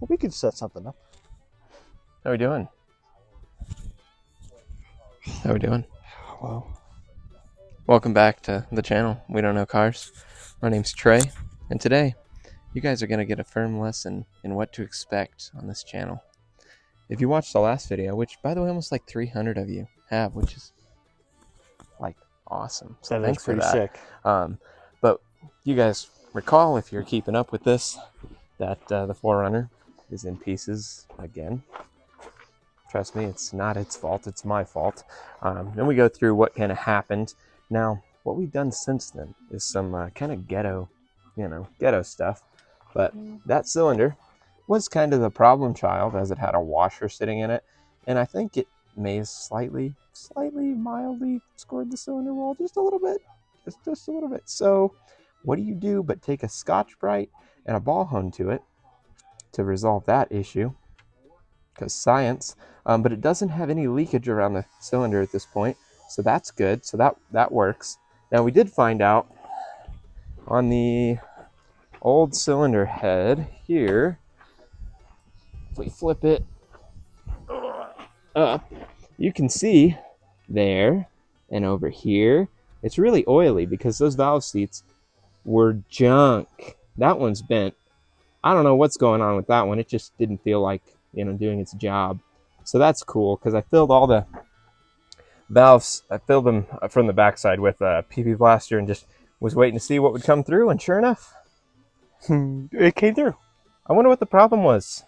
Well, we could set something up. How we doing? How we doing? Well, Welcome back to the channel, We Don't Know Cars. My name's Trey, and today you guys are going to get a firm lesson in what to expect on this channel. If you watched the last video, which by the way almost like 300 of you have, which is like awesome. So that thanks is for pretty that. sick. But you guys recall, if you're keeping up with this, that the 4Runner is in pieces again. Trust me, it's not its fault, it's my fault. Then we go through what kind of happened. Now, what we've done since then is some kind of ghetto stuff. But that cylinder was kind of the problem child, as it had a washer sitting in it. And I think it may have slightly, mildly scored the cylinder wall just a little bit. Just a little bit. So what do you do but take a Scotch-Brite and a ball hone to it to resolve that issue? Because science. But it doesn't have any leakage around the cylinder at this point, so that's good. So that works. Now we did find out on the old cylinder head here, if we flip it up, you can see there and over here, it's really oily because those valve seats were junk. That one's bent. I don't know what's going on with that one. It just didn't feel like, doing its job. So that's cool, because I filled all the valves, I filled them from the backside with a PP blaster and just was waiting to see what would come through, and sure enough, It came through. I wonder what the problem was.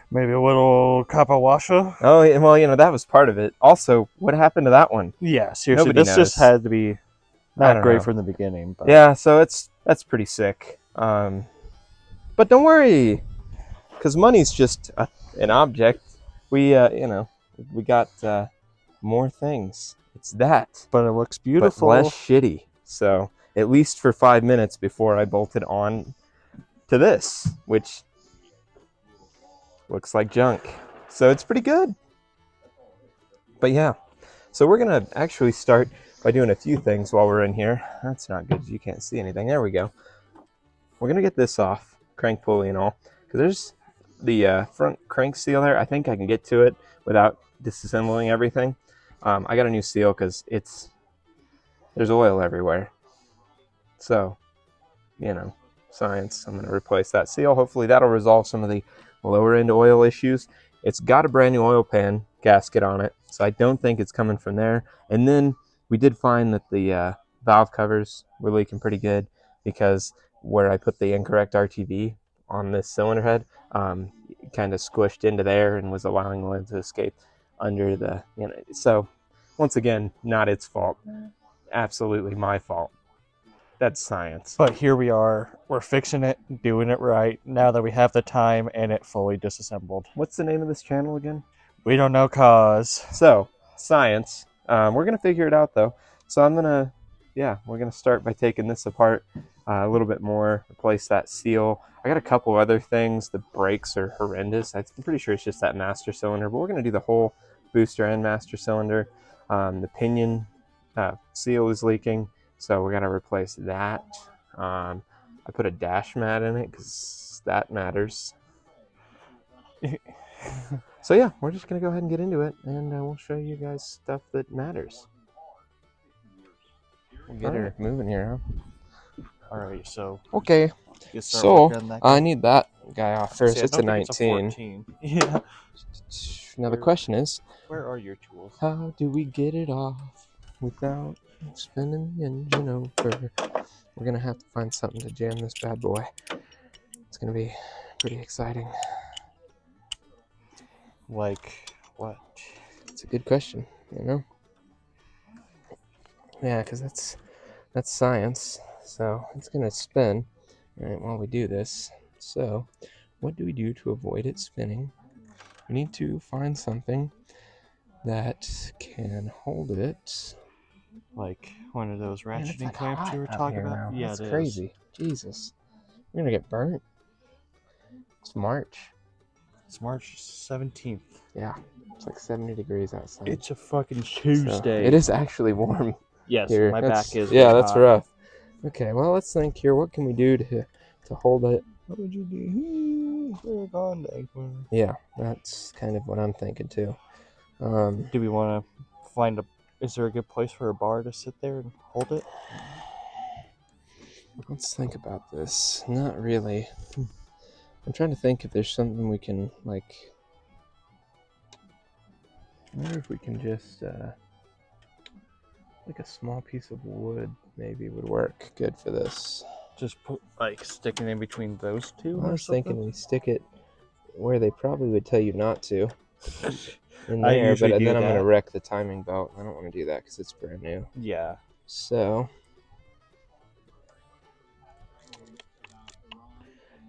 Maybe a little copper washer. Oh, well, that was part of it. Also, what happened to that one? Yeah, seriously, Nobody this just knows. had to be I not don't great know. from the beginning. But Yeah, so that's pretty sick. But don't worry, because money's just an object. We got more things. It's that, it looks beautiful. but less shitty. So at least for 5 minutes before I bolted on to this, which looks like junk. So it's pretty good. But yeah, so we're gonna actually start by doing a few things while we're in here. That's not good. You can't see anything. There we go. We're gonna get this off, crank pulley and all, because there's the front crank seal there. I think I can get to it without disassembling everything. I got a new seal because there's oil everywhere. So, science. I'm going to replace that seal. Hopefully that'll resolve some of the lower end oil issues. It's got a brand new oil pan gasket on it, so I don't think it's coming from there. And then we did find that the valve covers were leaking pretty good, because where I put the incorrect RTV on this cylinder head, kind of squished into there and was allowing oil to escape under the, so once again, not its fault. Absolutely my fault. That's science. But here we are. We're fixing it, doing it right, now that we have the time and it fully disassembled. What's the name of this channel again? We don't know cause. So, science. We're going to figure it out, though. So we're going to start by taking this apart a little bit more, replace that seal. I got a couple other things. The brakes are horrendous. I'm pretty sure it's just that master cylinder, but we're going to do the whole booster and master cylinder. The pinion seal is leaking, so we're going to replace that. I put a dash mat in it because that matters. So yeah, we're just going to go ahead and get into it, and we'll show you guys stuff that matters. We'll get her moving here, huh? Alright, so Okay, so I need that guy off first. It's a 19. Yeah. Now the question is, Where are your tools? how do we get it off without spinning the engine over? We're gonna have to find something to jam this bad boy. It's gonna be pretty exciting. Like what? It's a good question, Yeah, because that's science. So it's gonna spin right while we do this. So what do we do to avoid it spinning? We need to find something that can hold it. Like one of those Man, it's ratcheting like clamps hot you were out talking here about? now. Yeah, That's it is. crazy. Jesus. We're gonna get burnt. It's March. It's March 17th. Yeah. It's like 70 degrees outside. It's a fucking So, Tuesday. it is actually warm Yes, here. my back is Yeah, really that's hot. rough. Okay, well, let's think here. What can we do to hold it What would you do? We're gone diaper. Yeah, that's kind of what I'm thinking too. Do we want to find a? Is there a good place for a bar to sit there and hold it? Let's think about this. Not really. I'm trying to think if there's something we can like. I wonder if we can just like a small piece of wood maybe would work good for this. Just put like sticking in between those two. I Or was something? thinking we stick it where they probably would tell you not to, in I there, usually but do then I'm going to that. wreck the timing belt. I don't want to do that because it's brand new. Yeah. So,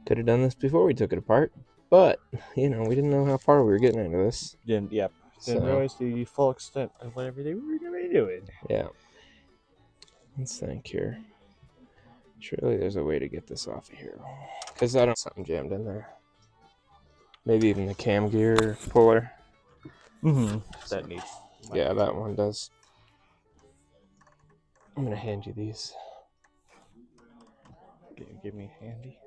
could have done this before we took it apart, but, we didn't know how far we were getting into this. Didn't. Yep. Didn't So, realize the full extent of what everything we were gonna be doing. yeah. Let's think here. Surely there's a way to get this off of here. Because I don't something jammed in there. Maybe even the cam gear puller. Mm-hmm. That needs. Yeah, that one does. I'm going to hand you these. Give me handy.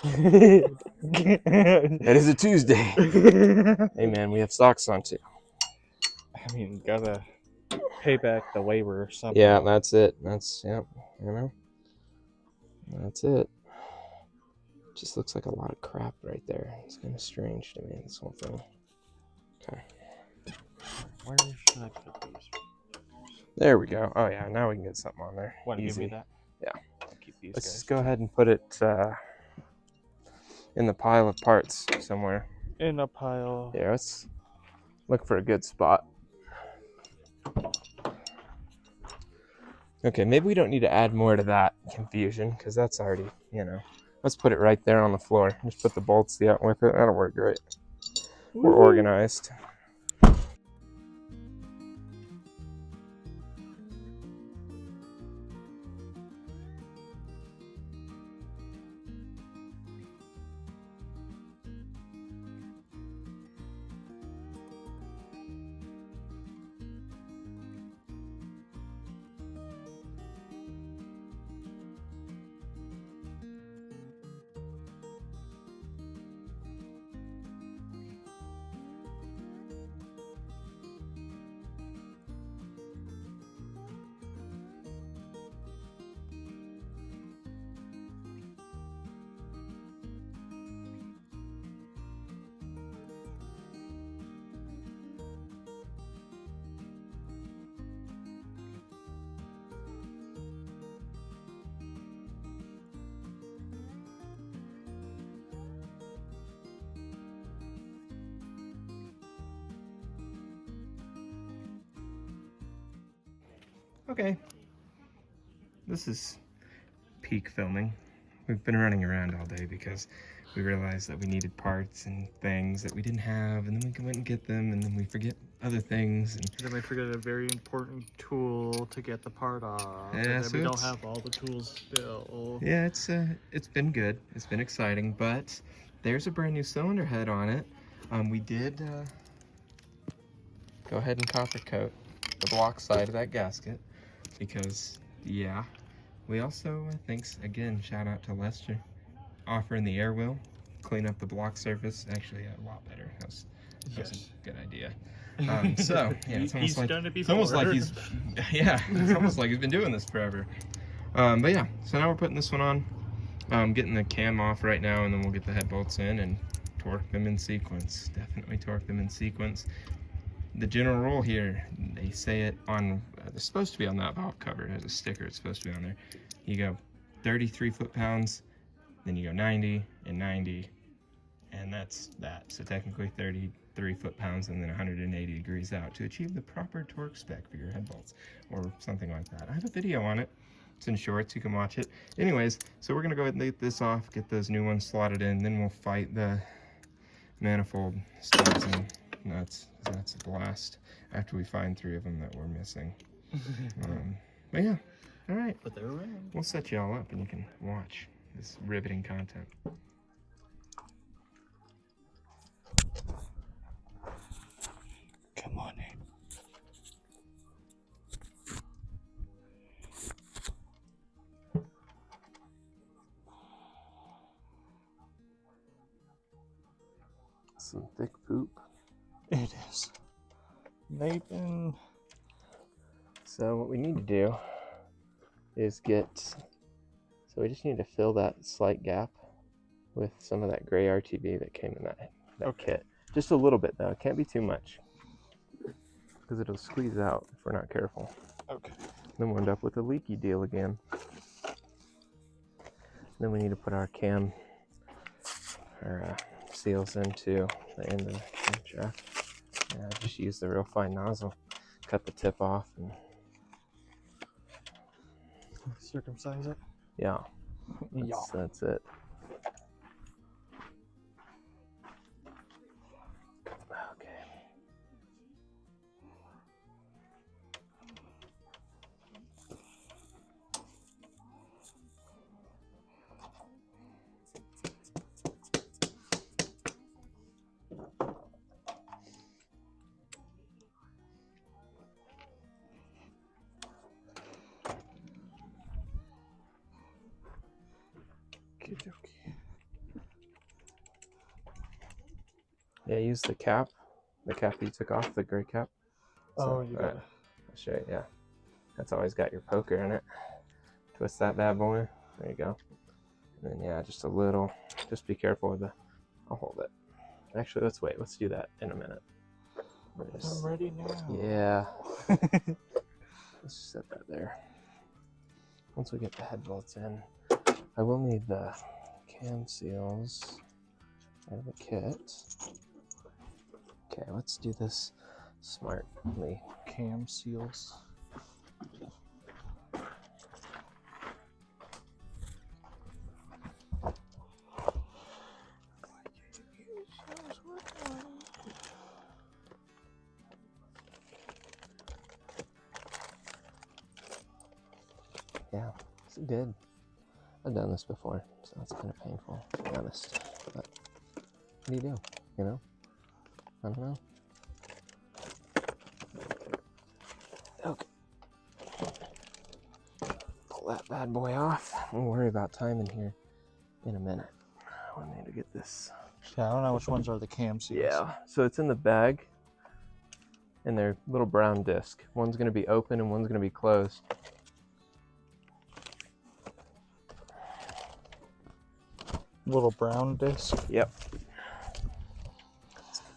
It is a Tuesday. Hey man, we have socks on too. I mean, gotta pay back the waiver or something. Yeah, that's it. That's That's it. Just looks like a lot of crap right there. It's kind of strange to me, this whole thing. Okay. Where should I put these? There we go. Oh yeah, now we can get something on there. Want to give Easy. me that? Yeah. I'll keep these Let's guys. just go ahead and put it in the pile of parts somewhere. In a pile. Yeah, let's look for a good spot. Okay, maybe we don't need to add more to that confusion because that's already, Let's put it right there on the floor. Just put the bolts out with it. That'll work great. We're organized. Okay. This is peak filming. We've been running around all day because we realized that we needed parts and things that we didn't have, and then we went and get them, and then we forget other things. And then we forget a very important tool to get the part off. Yeah, and then so we don't have all the tools still. Yeah, it's been good. It's been exciting, but there's a brand new cylinder head on it. We did go ahead and copper coat the block side of that gasket because, yeah. We also, thanks again, shout out to Lester, offering the air wheel, clean up the block surface. Actually, a lot better. That was a good idea. So, yeah, it's almost like done it before. It's almost like it's almost like he's been doing this forever. But yeah, so now we're putting this one on. Getting the cam off right now, and then we'll get the head bolts in and torque them in sequence. Definitely torque them in sequence. The general rule here, they say it on, they're supposed to be on that valve cover. There's a sticker, it's supposed to be on there. You go 33 foot-pounds, then you go 90 and 90, and that's that. So technically 33 foot-pounds and then 180 degrees out to achieve the proper torque spec for your head bolts, or something like that. I have a video on it. It's in shorts, you can watch it. Anyways, so we're gonna go ahead and get this off, get those new ones slotted in, then we'll fight the manifold studs and nuts. That's a blast after we find 3 of them that we're missing. But yeah, all right. But they're around. We'll set you all up and you can watch this riveting content. Come on in. some thick poop. It is. They've been... So what we need to do is so we just need to fill that slight gap with some of that gray RTB that came in that kit. Just a little bit though, it can't be too much, because it'll squeeze out if we're not careful. Okay. Then we'll end up with a leaky deal again. Then we need to put our seals into the end of the cam shaft. Just use the real fine nozzle, cut the tip off, and Circumcise it? yeah, that's it. Okay. Yeah, use the cap that you took off, the gray cap. So, you got it. I'll show you, yeah. That's always got your poker in it. Twist that bad boy. There you go. And then, yeah, just a little. Just be careful with I'll hold it. Actually, let's wait. Let's do that in a minute. I'm ready now. Yeah. Let's just set that there. Once we get the head bolts in, I will need the cam seals out of the kit. Okay, let's do this smartly. Cam seals. Yeah, it's good. I've done this before, so it's kind of painful, to be honest. But what do you do? You know? I don't know. Okay. Pull that bad boy off. We'll worry about timing here in a minute. I need to get this. Yeah, I don't know which ones are the cam seals. Yeah, so it's in the bag, and they're little brown disc. One's going to be open and one's going to be closed. Little brown disc. Yep.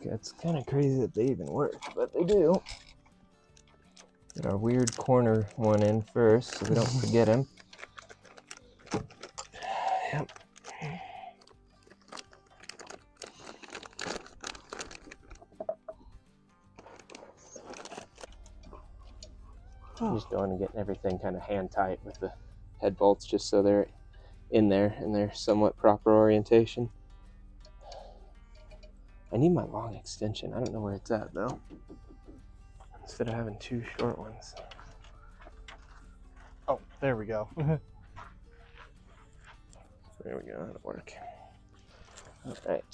It's kind of crazy that they even work, but they do. Get our weird corner one in first so we don't forget him. Yep. Just going and getting everything kind of hand tight with the head bolts just so they're in there and they're somewhat proper orientation. I need my long extension. I don't know where it's at though. Instead of having two short ones. Oh, there we go. There we go, that'll work. All right.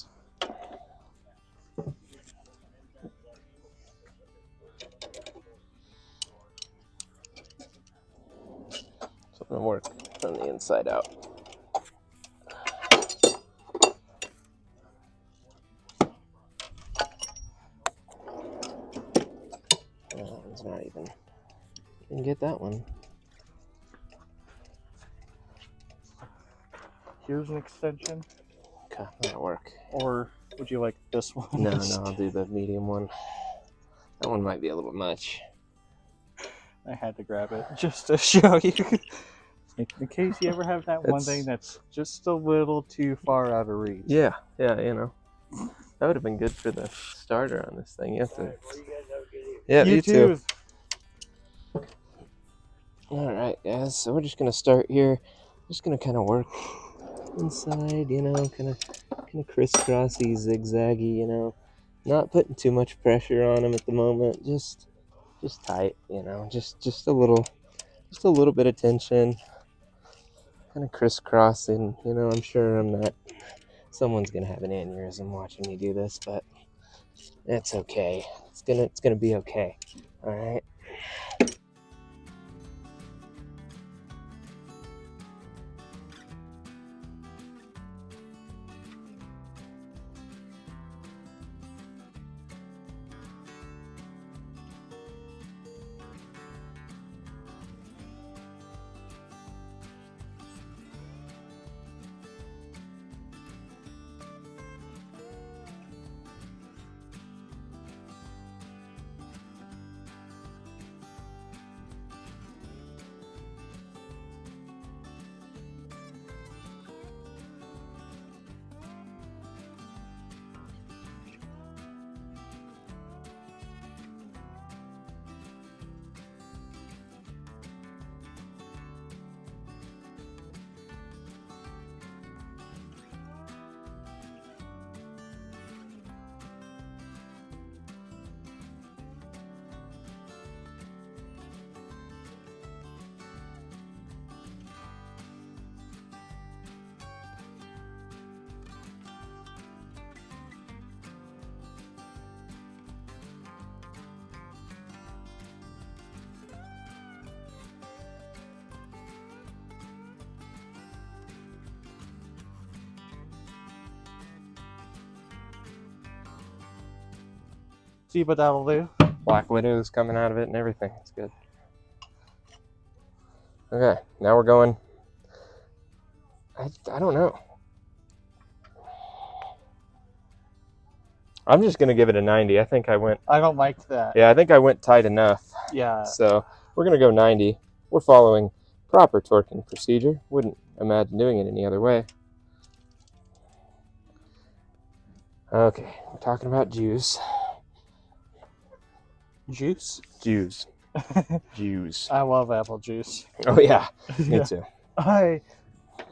So I'm gonna work from the inside out. That one's not even. You can get that one. Here's an extension. Okay, that'll work. Or would you like this one? No, I'll do the medium one. That one might be a little much. I had to grab it just to show you. In case you ever have that one thing that's just a little too far out of reach. Yeah, you know. That would have been good for the starter on this thing. You have to. Yeah, you too. All right, guys. So we're just gonna start here. Just gonna kind of work inside, you know, kind of crisscrossy, zigzaggy, you know. Not putting too much pressure on them at the moment. Just tight, you know. Just a little bit of tension. Kind of crisscrossing, you know. I'm sure someone's gonna have an aneurysm watching me do this, but it's okay. It's gonna be okay. All right. See what that'll do. Black Widow's coming out of it and everything. It's good. Okay, now we're going. I don't know. I'm just gonna give it a 90. I think I went. I don't like that. Yeah, I think I went tight enough. Yeah. So we're gonna go 90. We're following proper torquing procedure. Wouldn't imagine doing it any other way. Okay, we're talking about Jews. Juice? Jews. Jews. I love apple juice. Oh yeah, me Yeah. too. I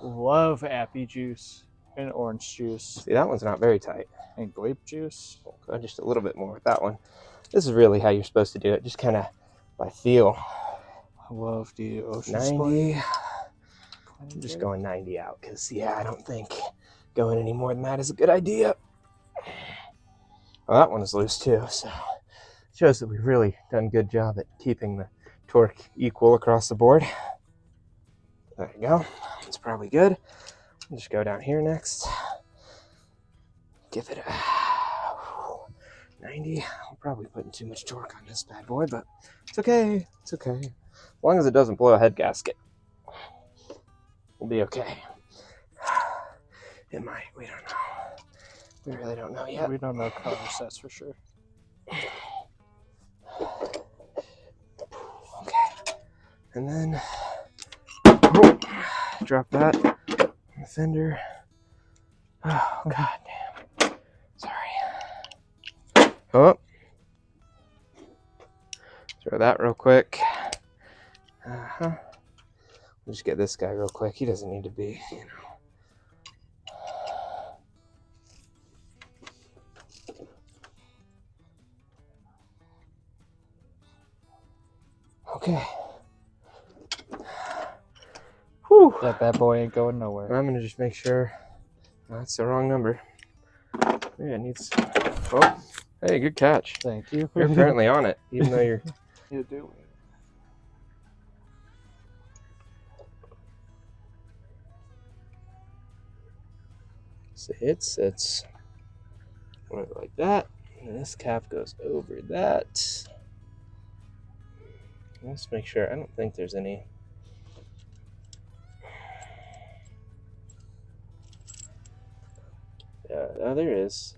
love appy juice and orange juice See, that one's not very tight. and grape juice. Go just a little bit more with that one. This is really how you're supposed to do it, just kind of by feel. I love the ocean 90. spray. I'm just going 90 out because, yeah, I don't think going any more than that is a good idea. Well, that one is loose too, so it shows that we've really done a good job at keeping the torque equal across the board. There you go. It's probably good. I'll just go down here next. Give it a 90. I'm probably putting too much torque on this bad boy, but it's okay. It's okay. As long as it doesn't blow a head gasket, we'll be okay. It might. We don't know. We really don't know yet. We don't know colors, that's for sure. Okay. And then drop that on the fender. Oh, god damn. Sorry. Oh. Throw that real quick. Uh-huh. We'll just get this guy real quick. He doesn't need to be, you know. Okay. Whew. That bad boy ain't going nowhere. I'm gonna just make sure that's the wrong number. Yeah, it needs. Oh, hey, good catch. Thank you. You're apparently on it, even though you're. You do it. See, it sits like that, and this cap goes over that. Let's make sure. I don't think there's any. Yeah, there is.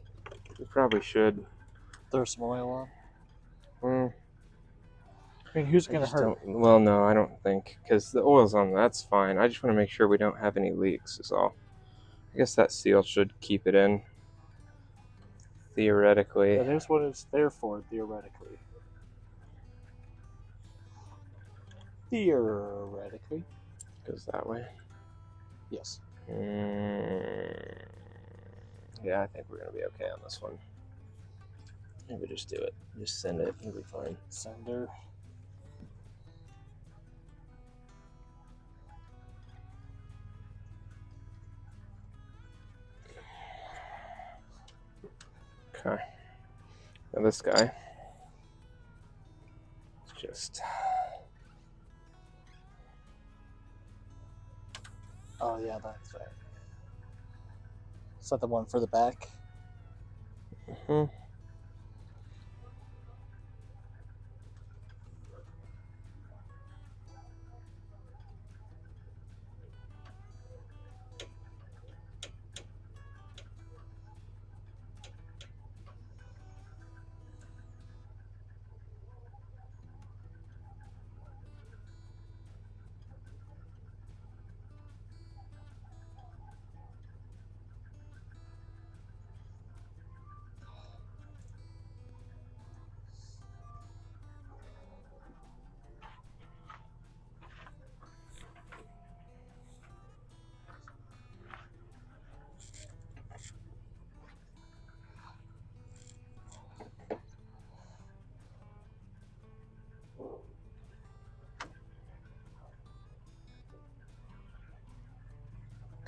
We probably should. Throw some oil on. Well, I mean, who's gonna hurt? Well, no, I don't think, because the oil's on. That's fine. I just want to make sure we don't have any leaks. Is all. I guess that seal should keep it in. Theoretically. That is what it's there for, theoretically. Theoretically. Goes that way. Yes. Yeah, I think we're gonna be okay on this one. Maybe just do it. Just send it. It'll be fine. Sender. Okay. Now this guy. It's just. Oh yeah, that's right. Is that the one for the back? Hmm.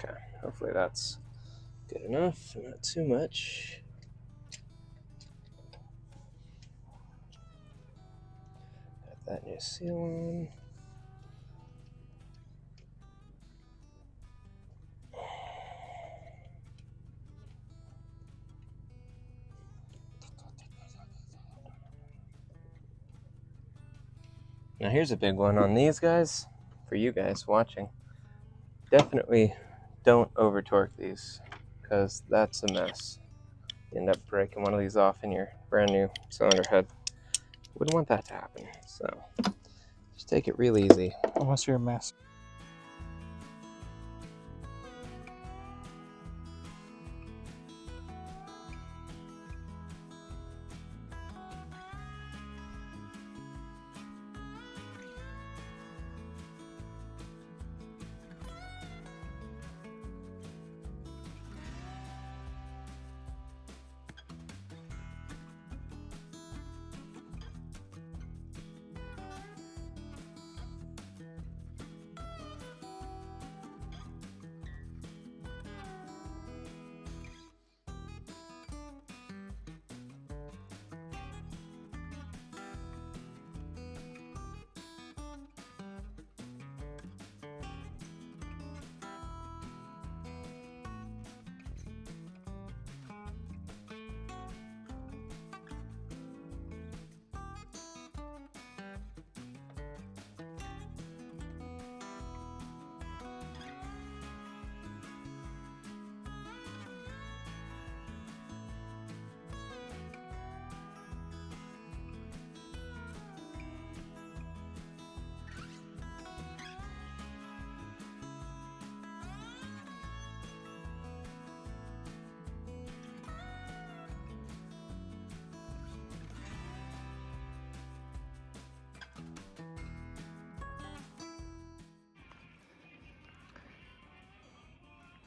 Okay, hopefully that's good enough, not too much. Got that new seal on. Now here's a big one on these guys, for you guys watching. Definitely don't over torque these, because that's a mess. You end up breaking one of these off in your brand new cylinder head. Wouldn't want that to happen, so just take it real easy. Unless you're a mess.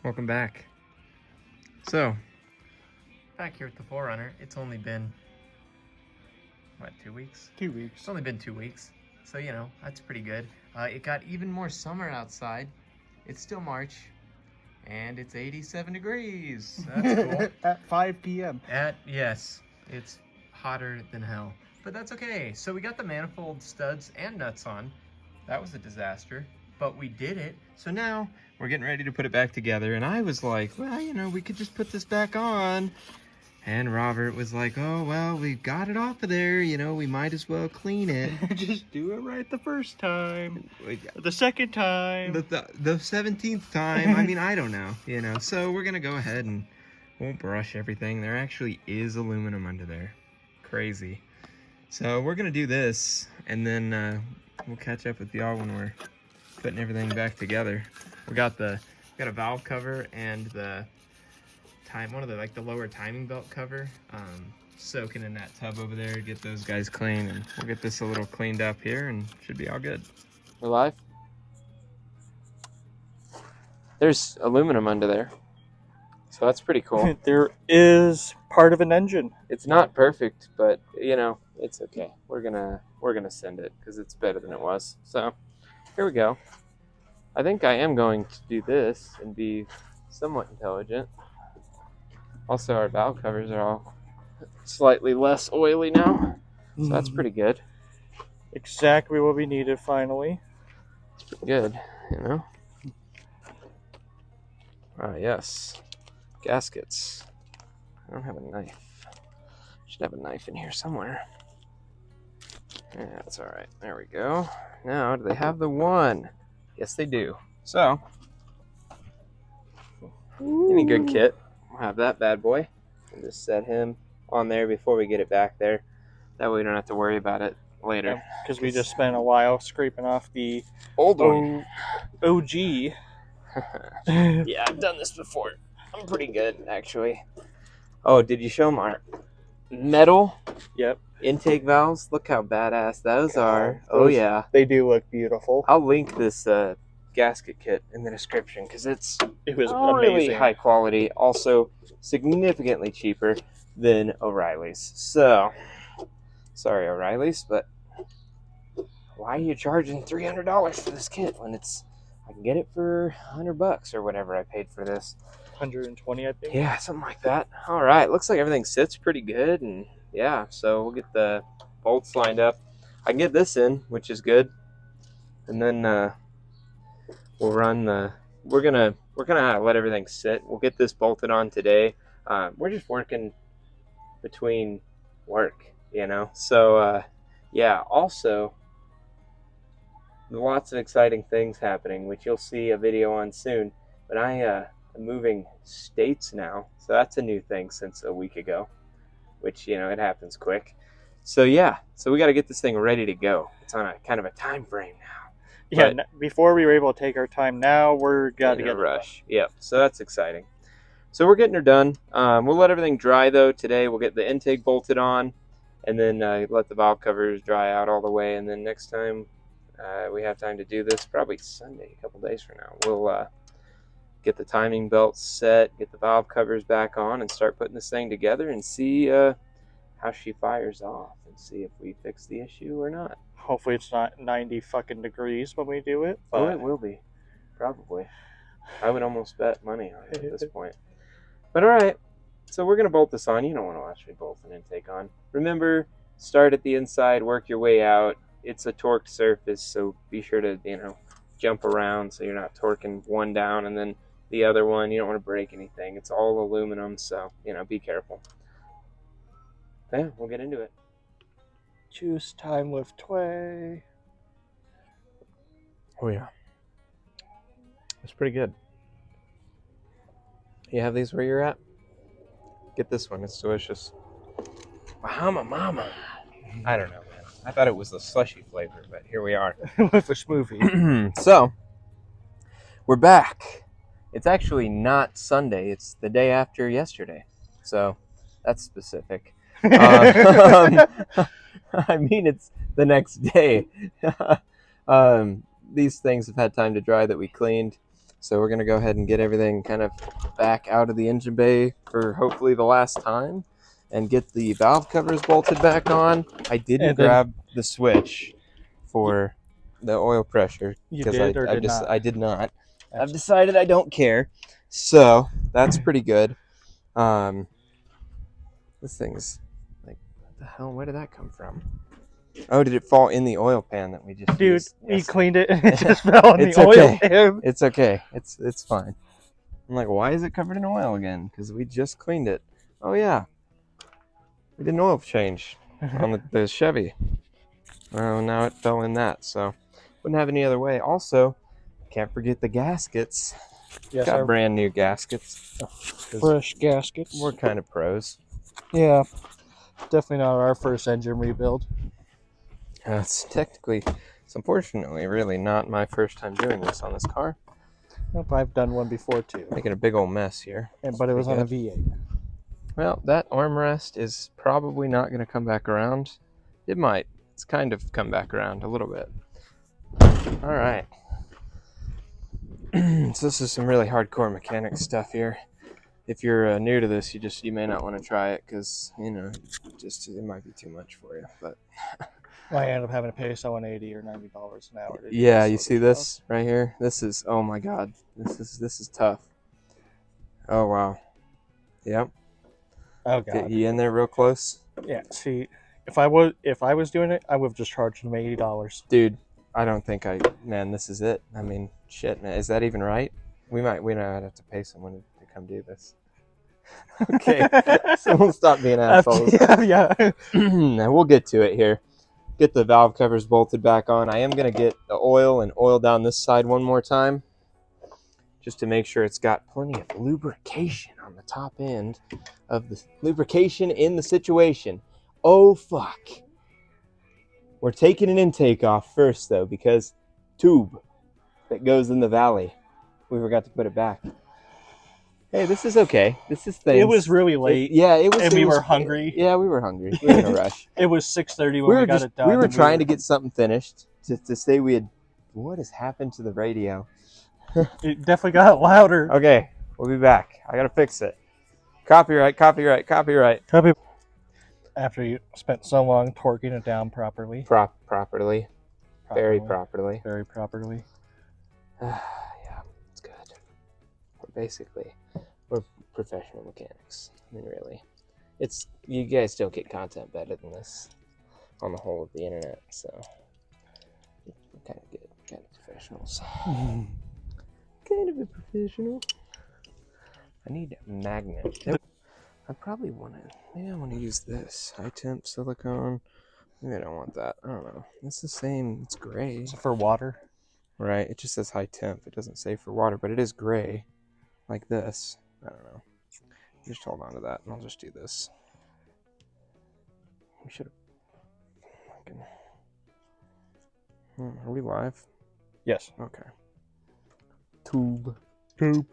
Welcome back. So, back here with the 4Runner, it's only been, what, 2 weeks? 2 weeks. It's only been 2 weeks, so you know, that's pretty good. It got even more summer outside. It's still March, and it's 87 degrees. That's cool. At 5 p.m. Yes, it's hotter than hell. But that's okay. So we got the manifold studs and nuts on. That was a disaster, but we did it. So now we're getting ready to put it back together. And I was like, well, you know, we could just put this back on. And Robert was like, oh, well, we got it off of there. You know, we might as well clean it. Just do it right the first time. The second time. The 17th time. I mean, I don't know, you know. So we're going to go ahead and we'll brush everything. There actually is aluminum under there. Crazy. So we're going to do this, and then we'll catch up with y'all when we're putting everything back together. We got a valve cover and the the lower timing belt cover soaking in that tub over there to get those guys clean, and we'll get this a little cleaned up here and should be all good. We're live. There's aluminum under there, so that's pretty cool. There is part of an engine. It's not perfect, but you know, it's okay. We're gonna send it because it's better than it was. So here we go. I think I am going to do this and be somewhat intelligent. Also, our valve covers are all slightly less oily now, so that's pretty good. Exactly what we needed finally. It's pretty good, you know. Ah, yes, gaskets. I don't have a knife. Should have a knife in here somewhere. Yeah, that's all right. There we go. Now, do they have the one? Yes, they do. So, any good kit, we'll have that bad boy. And just set him on there before we get it back there. That way we don't have to worry about it later. Because we just spent a while scraping off the Old one. OG. Yeah, I've done this before. I'm pretty good, actually. Oh, did you show them our metal intake valves? Look how badass those are. Oh, yeah. They do look beautiful. I'll link this gasket kit in the description because it was really amazing. high quality. Also, significantly cheaper than O'Reilly's. So, sorry, O'Reilly's, but why are you charging $300 for this kit when I can get it for $100 or whatever I paid for this? 120, I think. Yeah, something like that. All right, looks like everything sits pretty good, and yeah, so we'll get the bolts lined up. I can get this in, which is good, and then we'll run we're gonna let everything sit. We'll get this bolted on today. We're just working between work, you know. So yeah. Also, lots of exciting things happening, which you'll see a video on soon. But I am moving states now, so that's a new thing since a week ago, which, you know, it happens quick. So yeah, so we got to get this thing ready to go. It's on a kind of a time frame now. Yeah, But before we were able to take our time, now we're got to in a get rush. Yep, so that's exciting. So we're getting her done. We'll let everything dry though today. We'll get the intake bolted on, and then let the valve covers dry out all the way. And then next time we have time to do this, probably Sunday, a couple days from now, we'll get the timing belts set, get the valve covers back on, and start putting this thing together and see how she fires off, and see if we fix the issue or not. Hopefully it's not 90 fucking degrees when we do it. But Oh, it will be, probably. I would almost bet money on it at this point. But all right, so we're going to bolt this on. You don't want to watch me bolt an intake on. Remember, start at the inside, work your way out. It's a torqued surface, so be sure to, you know, jump around so you're not torquing one down and then the other one. You don't want to break anything. It's all aluminum, so, you know, be careful. Yeah, we'll get into it. Juice time with Tway. Oh, yeah. It's pretty good. You have these where you're at? Get this one. It's delicious. Bahama Mama. I don't know, man. I thought it was the slushy flavor, but here we are. With a smoothie. So, we're back. It's actually not Sunday. It's the day after yesterday. So, that's specific. I mean, it's the next day. These things have had time to dry that we cleaned. So we're going to go ahead and get everything kind of back out of the engine bay for hopefully the last time and get the valve covers bolted back on. I didn't grab the switch for the oil pressure because I did not. I've decided I don't care. So that's pretty good. This thing's like, what the hell? Where did that come from? Oh, did it fall in the oil pan that we just used? We cleaned it and it just fell in the oil pan. It's okay. It's fine. I'm like, why is it covered in oil again? Because we just cleaned it. Oh, yeah. We did an oil change on the Chevy. Oh, now it fell in that, so wouldn't have any other way. Also, can't forget the gaskets. Yes, got brand new gaskets. Fresh gaskets. We're kind of pros. Yeah. Definitely not our first engine rebuild. It's unfortunately really not my first time doing this on this car. Nope, I've done one before too. Making a big old mess here. But it was on a V8. Well, that armrest is probably not going to come back around. It might. It's kind of come back around a little bit. All right. So this is some really hardcore mechanic stuff here. If you're new to this, you may not want to try it because, you know, it might be too much for you. But I end up having to pay someone $80 or $90 an hour. Yeah, you see this right here? This is, oh my God, this is tough. Oh wow. Yep. Oh God. Get you in there real close. Yeah. See, if I was doing it, I would have just charged them $80. Dude, I don't think man, this is it. I mean, shit, man, is that even right? We might have to pay someone to come do this. Okay, so we'll stop being assholes. Yeah. Now we'll get to it here. Get the valve covers bolted back on. I am going to get the oil down this side one more time just to make sure it's got plenty of lubrication on the top end of the lubrication in the situation. Oh, fuck. We're taking an intake off first, though, because tube that goes in the valley. We forgot to put it back. Hey, this is okay. This is things. It was really late. And we were hungry. Yeah, we were hungry. We were in a rush. It was 6:30 when we got it done. We were trying to get something finished to say we had. What has happened to the radio? It definitely got louder. Okay, we'll be back. I gotta fix it. Copyright. After you spent so long torquing it down properly. Properly. Very properly. Yeah, it's good. We're professional mechanics. I mean, really. You guys don't get content better than this on the whole of the internet, so we're kind of good, kind of professionals. Kind of a professional. I need a magnet. I probably maybe I want to use this high temp silicone Maybe I don't want that. I don't know. It's the same. It's gray. Is it for water? Right. It just says high temp. It doesn't say for water, but it is gray, like this. I don't know. Just hold on to that, and I'll just do this. We should have. Are we live? Yes. Okay. Tube. Poop.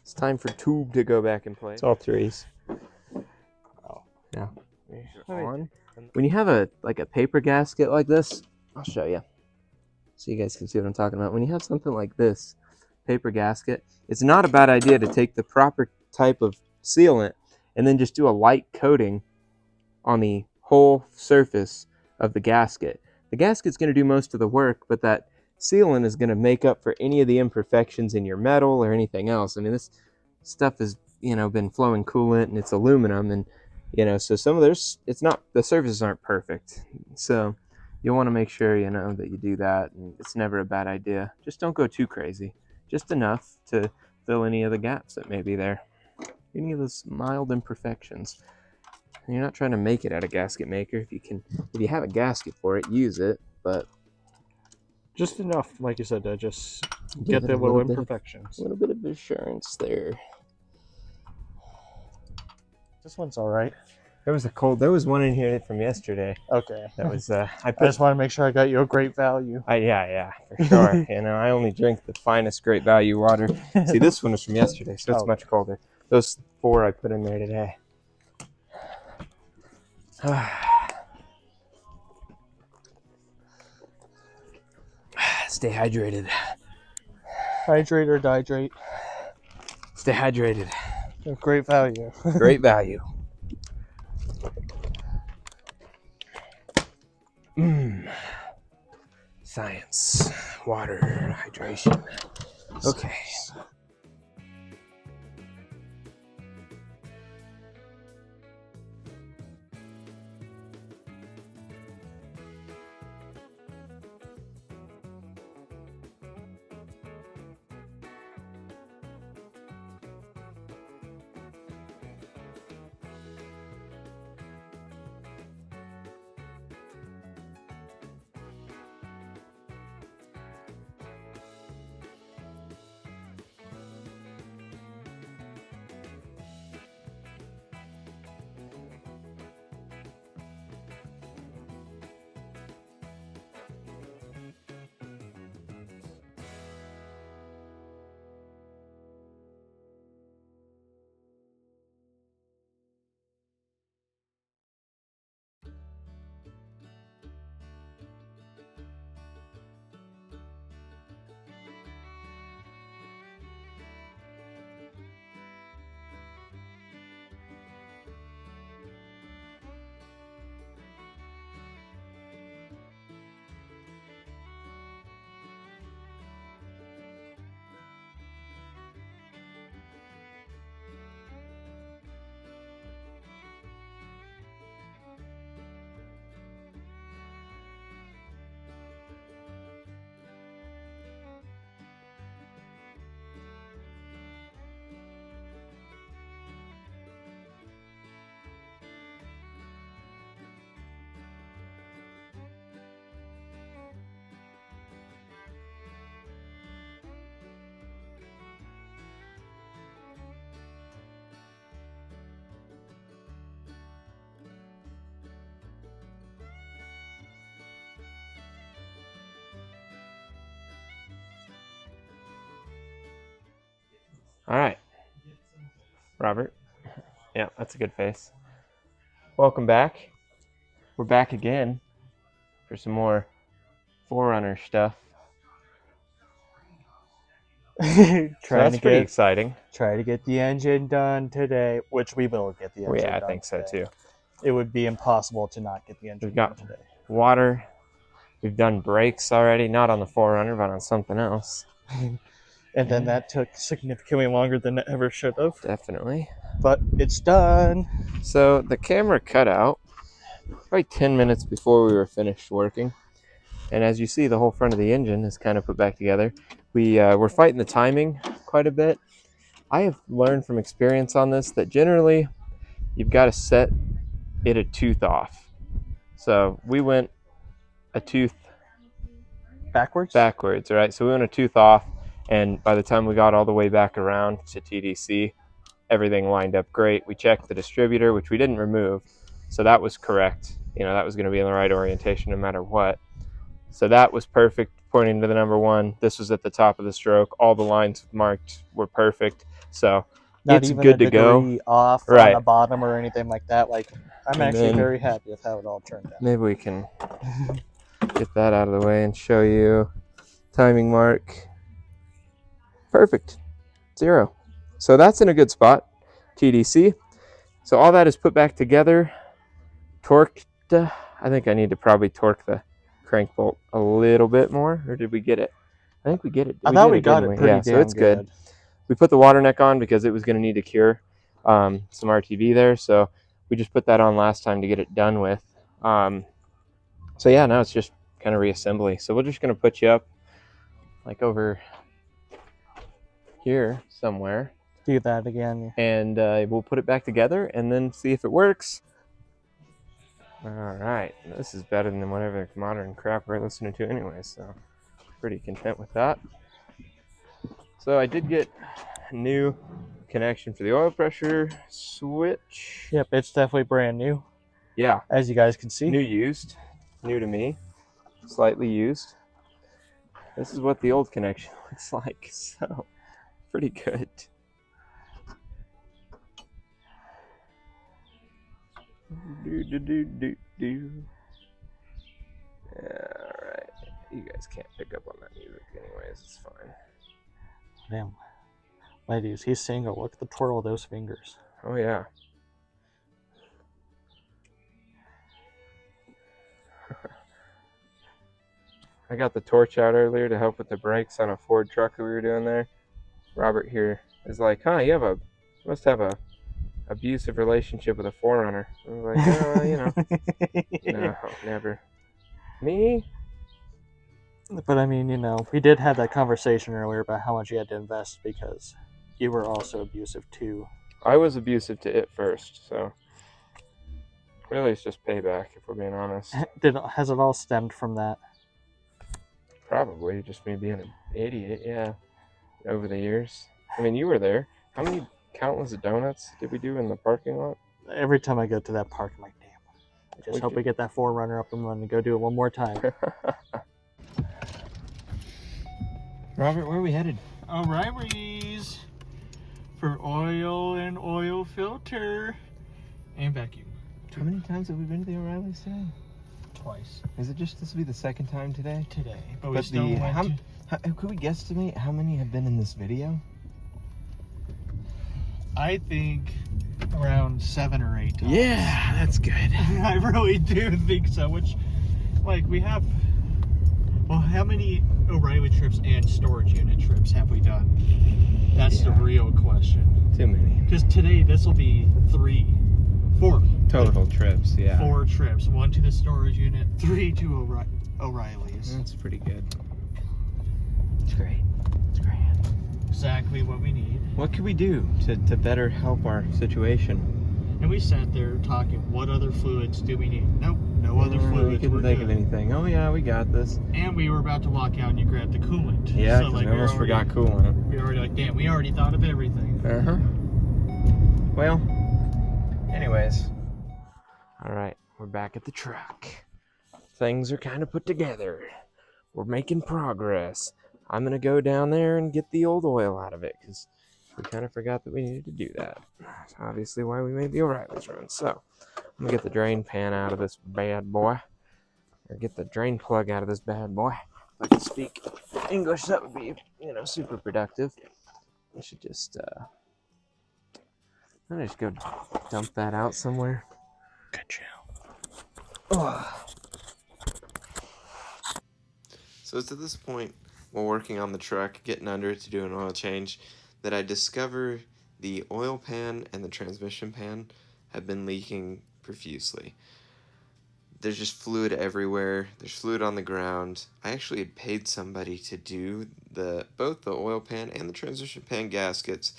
It's time for Tube to go back and play. It's all threes. Oh. Yeah. On. When you have a paper gasket like this, I'll show you, so you guys can see what I'm talking about. When you have something like this, paper gasket, it's not a bad idea to take the proper type of sealant and then just do a light coating on the whole surface of the gasket. The gasket's going to do most of the work, but that sealant is going to make up for any of the imperfections in your metal or anything else. I mean, this stuff has, been flowing coolant, and it's aluminum, and so some of the surfaces aren't perfect. So you'll want to make sure that you do that, and it's never a bad idea. Just don't go too crazy, just enough to fill any of the gaps that may be there, any of those mild imperfections. And you're not trying to make it at a gasket maker. If you have a gasket for it, use it, but just enough, like you said, to just give get it the a little little imperfections. A little bit of assurance there. This one's all right. There was one in here from yesterday. Okay. That was I just want to make sure I got you a great value. Yeah, for sure. I only drink the finest great value water. See, this one was from yesterday, so it's much colder. Those 4 I put in there today. Stay hydrated. Hydrate or dihydrate. Stay hydrated. Great value. Great value. Science. Water. Hydration. Okay. All right. Robert. Yeah, that's a good face. Welcome back. We're back again for some more 4Runner stuff. Pretty exciting. Try to get the engine done today, which we will get the engine done. I think so too. It would be impossible to not get the engine done today. Water. We've done brakes already, not on the 4Runner, but on something else. And then that took significantly longer than it ever should have. Definitely. But it's done. So the camera cut out probably 10 minutes before we were finished working. And as you see, the whole front of the engine is kind of put back together. We're fighting the timing quite a bit. I have learned from experience on this that generally you've got to set it a tooth off. So we went a tooth Backwards? backwards, right? So we went a tooth off, and by the time we got all the way back around to TDC, everything lined up great. We checked the distributor, which we didn't remove, so that was correct. You know, that was going to be in the right orientation no matter what. So that was perfect, pointing to the number one. This was at the top of the stroke. All the lines marked were perfect. So Not it's even good a to go. degree off on Right. the bottom or anything like that. Like, I'm And actually then- very happy with how it all turned out. Maybe we can get that out of the way and show you timing mark. Perfect. 0. So that's in a good spot. TDC. So all that is put back together. Torqued. I think I need to probably torque the crank bolt a little bit more. Or did we get it? I think we get it. I thought we did got didn't it pretty Yeah, damn so it's good. We put the water neck on because it was going to need to cure some RTV there. So we just put that on last time to get it done with. So yeah, now it's just kind of reassembly. So we're just going to put you up like over here somewhere. Do that again. And we'll put it back together and then see if it works. All right, this is better than whatever modern crap we're listening to anyway, so pretty content with that. So I did get a new connection for the oil pressure switch. Yep, it's definitely brand new. Yeah, as you guys can see. new to me, slightly used. This is what the old connection looks like, so pretty good. Alright, you guys can't pick up on that music anyways, it's fine. Damn. Ladies, he's single. Look at the twirl of those fingers. Oh yeah. I got the torch out earlier to help with the brakes on a Ford truck that we were doing there. Robert here is like, huh, you must have a abusive relationship with a 4Runner. I was like, oh, you know. No, never. Me? But I mean, you know, we did have that conversation earlier about how much you had to invest because you were also abusive too. I was abusive to it first, so really it's just payback if we're being honest. Has it all stemmed from that? Probably just me being an idiot, yeah, over the years. I mean, you were there. How many countless donuts did we do in the parking lot? Every time I go to that park, I'm like, damn. I just hope we get that 4Runner up and running and go do it one more time. Robert, where are we headed? O'Reilly's for oil and oil filter and vacuum. How many times have we been to the O'Reilly's today? Twice. Is it just this will be the second time today? Today. But we still went could we guesstimate how many have been in this video? I think around 7 or 8 times. Yeah, that's good. I really do think so. Which, like, we have. Well, how many O'Reilly trips and storage unit trips have we done? That's the real question. Too many. Because today, this will be 4 Total trips, yeah. 4 trips. 1 to the storage unit, 3 to O'Reilly's. That's pretty good. It's great. It's great. Exactly what we need. What could we do to better help our situation? And we sat there talking, what other fluids do we need? Nope, no other fluids. We couldn't think of anything. Oh yeah, we got this. And we were about to walk out and you grabbed the coolant. Yeah, so, like, we almost forgot coolant. We were already like, damn, we already thought of everything. Well, anyways. All right, we're back at the truck. Things are kind of put together. We're making progress. I'm going to go down there and get the old oil out of it because we kind of forgot that we needed to do that. That's obviously why we made the O'Reilly's run. So I'm going to get the drain pan out of this bad boy. Or get the drain plug out of this bad boy. If I could speak English, that would be, super productive. I should just, I'll just go dump that out somewhere. Good job. So it's at this point, while working on the truck, getting under it to do an oil change, that I discover the oil pan and the transmission pan have been leaking profusely. There's just fluid everywhere. There's fluid on the ground. I actually had paid somebody to do both the oil pan and the transmission pan gaskets,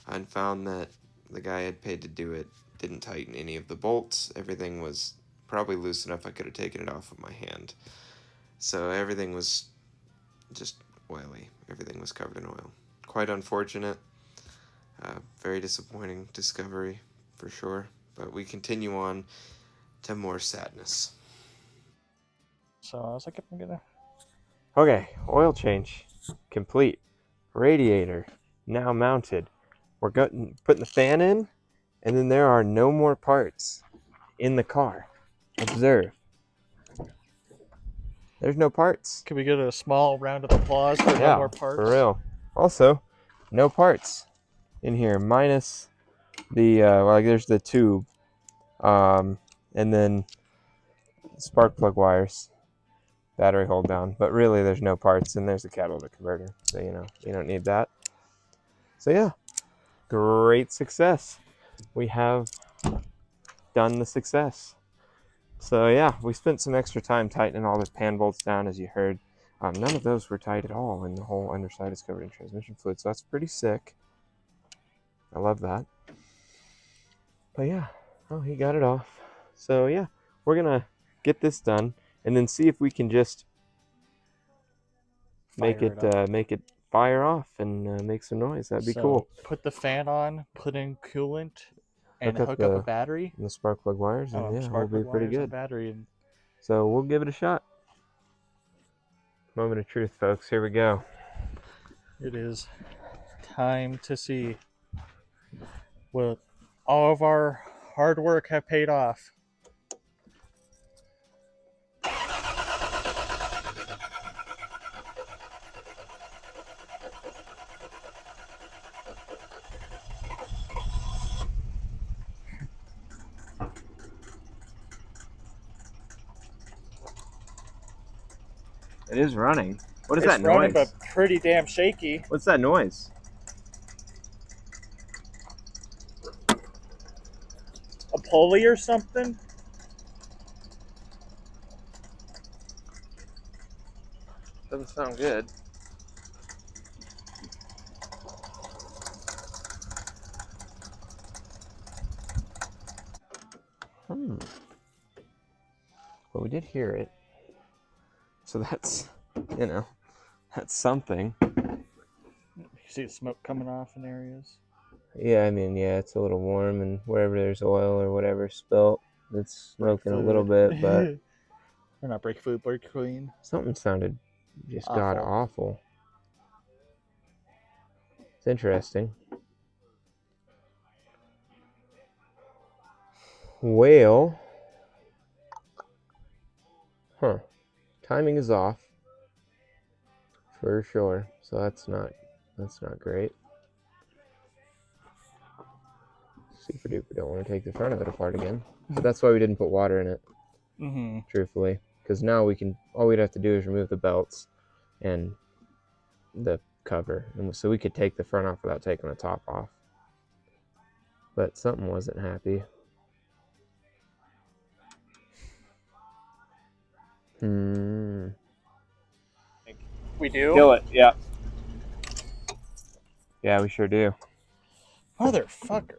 and found that the guy I had paid to do it didn't tighten any of the bolts. Everything was probably loose enough I could have taken it off with my hand. So everything was just oily. Everything was covered in oil. Quite unfortunate. Very disappointing discovery for sure. But we continue on to more sadness. So I was like, I'm gonna. Okay, oil change complete. Radiator now mounted. We're putting the fan in, and then there are no more parts in the car. Observe. There's no parts. Can we get a small round of applause for no more parts? For real. Also, no parts in here, minus the there's the tube, and then spark plug wires, battery hold down. But really, there's no parts, and there's the catalytic converter. So you don't need that. So yeah, great success. We have done the success. So yeah, we spent some extra time tightening all the pan bolts down, as you heard. None of those were tight at all, and the whole underside is covered in transmission fluid, so that's pretty sick. I love that. But yeah, oh, he got it off. So yeah, we're gonna get this done, and then see if we can just make it fire off and make some noise. That'd be cool. Put the fan on, put in coolant, and Hook hook up up a battery. And the spark plug wires, and yeah, we'll be pretty good. Battery and... So we'll give it a shot. Moment of truth, folks. Here we go. It is time to see what all of our hard work have paid off. It is running. What is It's that running, noise? but pretty damn shaky. What's that noise? A pulley or something? Doesn't sound good. Well, we did hear it. So that's, that's something. You see the smoke coming off in areas. Yeah, I mean, yeah, it's a little warm, and wherever there's oil or whatever spilt, it's smoking a little bit, but... Or not brake fluid, brake clean. Something sounded just Awful. god awful. It's interesting. Well, timing is off for sure. So that's not great. Super duper don't want to take the front of it apart again. So that's why we didn't put water in it. Truthfully, because now all we'd have to do is remove the belts and the cover, and so we could take the front off without taking the top off. But something wasn't happy. We do? Kill it, yeah. Yeah, we sure do. Motherfucker.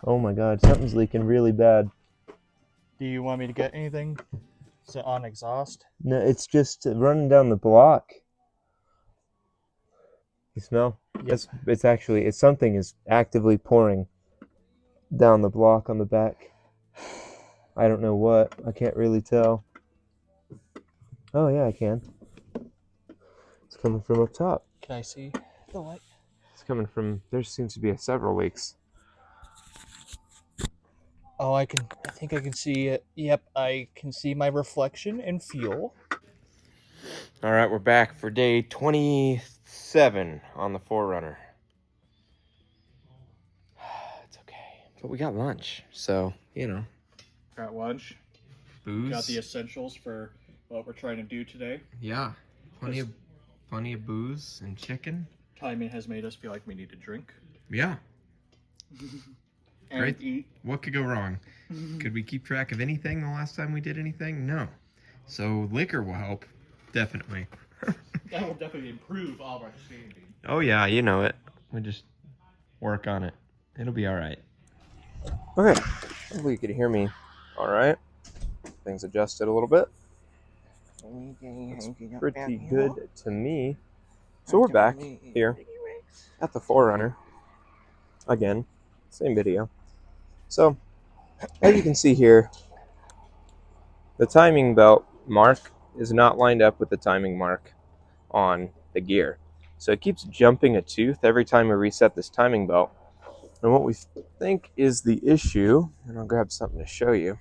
Oh my god, something's leaking really bad. Do you want me to get anything? Is it on exhaust? No, it's just running down the block. You smell? Yes. It's something is actively pouring down the block on the back. I don't know what. I can't really tell. Oh yeah, I can. It's coming from up top. Can I see the light? It's coming from, there seems to be several leaks. Oh, I think I can see it. Yep, I can see my reflection and fuel. All right, we're back for day 27 on the 4Runner. It's okay, but we got lunch, so, Got lunch. Booze. Got the essentials for what we're trying to do today. Yeah, plenty of booze and chicken. Timing has made us feel like we need to drink. Yeah. And Great. eat. What could go wrong? Could we keep track of anything the last time we did anything? No. So liquor will help, definitely. That will definitely improve all of our standing. Oh yeah, you know it. We just work on it. It'll be all right. Okay. Hopefully you could hear me all right. Things adjusted a little bit. It's pretty good to me. So we're back here at the 4Runner. Again, same video. So, as you can see here, the timing belt mark is not lined up with the timing mark on the gear. So it keeps jumping a tooth every time we reset this timing belt. And what we think is the issue, and I'll grab something to show you.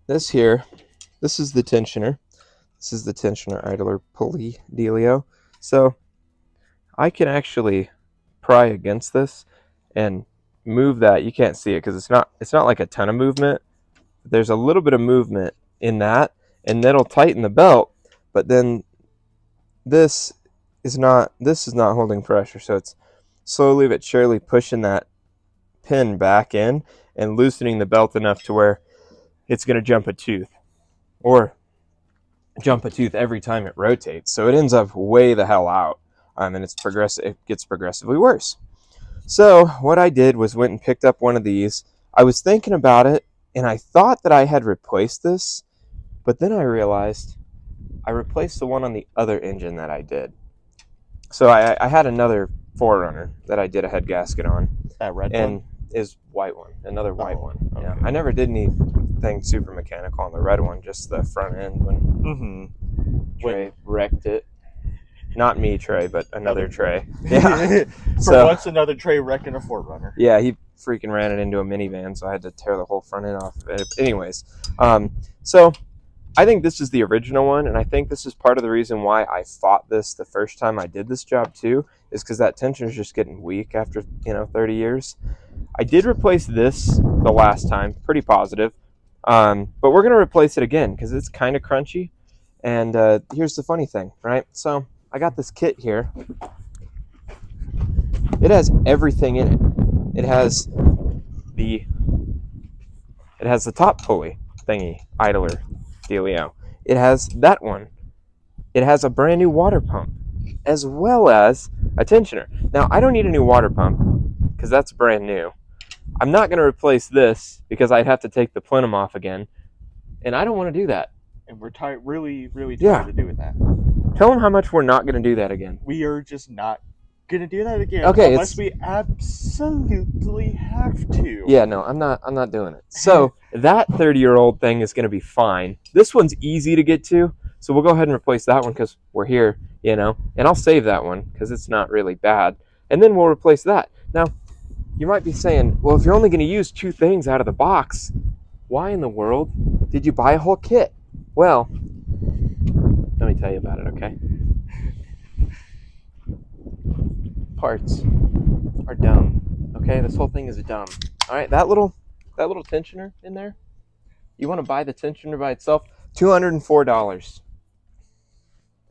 This here, this is the tensioner. This is the tensioner idler pulley dealio. So I can actually pry against this and move that. You can't see it because it's not like a ton of movement. There's a little bit of movement in that, and that'll tighten the belt, but then this is not holding pressure, so it's slowly but surely pushing that pin back in and loosening the belt enough to where it's going to jump a tooth, or jump a tooth every time it rotates. So it ends up way the hell out, and it gets progressively worse. So what I did was went and picked up one of these. I was thinking about it, and I thought that I had replaced this, but then I realized I replaced the one on the other engine that I did. So I had another 4Runner that I did a head gasket on. That red and one? Is white one, another white one. Okay. Yeah, I never did anything super mechanical on the red one, just the front end when Trey wrecked it. Not me, Trey, but another Trey. Yeah. For once, another Trey wrecking a 4Runner. Yeah, he freaking ran it into a minivan, so I had to tear the whole front end off of it. Anyways, so I think this is the original one, and I think this is part of the reason why I fought this the first time I did this job too, is because that tensioner is just getting weak after 30 years. I did replace this the last time, pretty positive, but we're going to replace it again because it's kind of crunchy. And here's the funny thing, right? So I got this kit here. It has everything in it. It has the top pulley thingy, idler dealio. It has that one. It has a brand new water pump, as well as a tensioner. Now, I don't need a new water pump because that's brand new. I'm not going to replace this because I'd have to take the plenum off again, and I don't want to do that. And we're really tired of doing that. Tell them how much we're not going to do that again. We are just not going to do that again, okay, unless we absolutely have to. Yeah, no, I'm not doing it. So that 30-year-old thing is going to be fine. This one's easy to get to, so we'll go ahead and replace that one because we're here, and I'll save that one because it's not really bad, and then we'll replace that. Now, you might be saying, well, if you're only going to use 2 things out of the box, why in the world did you buy a whole kit? Well, let me tell you about it, okay? Parts are dumb, okay? This whole thing is dumb. All right, that little tensioner in there, you want to buy the tensioner by itself? $204.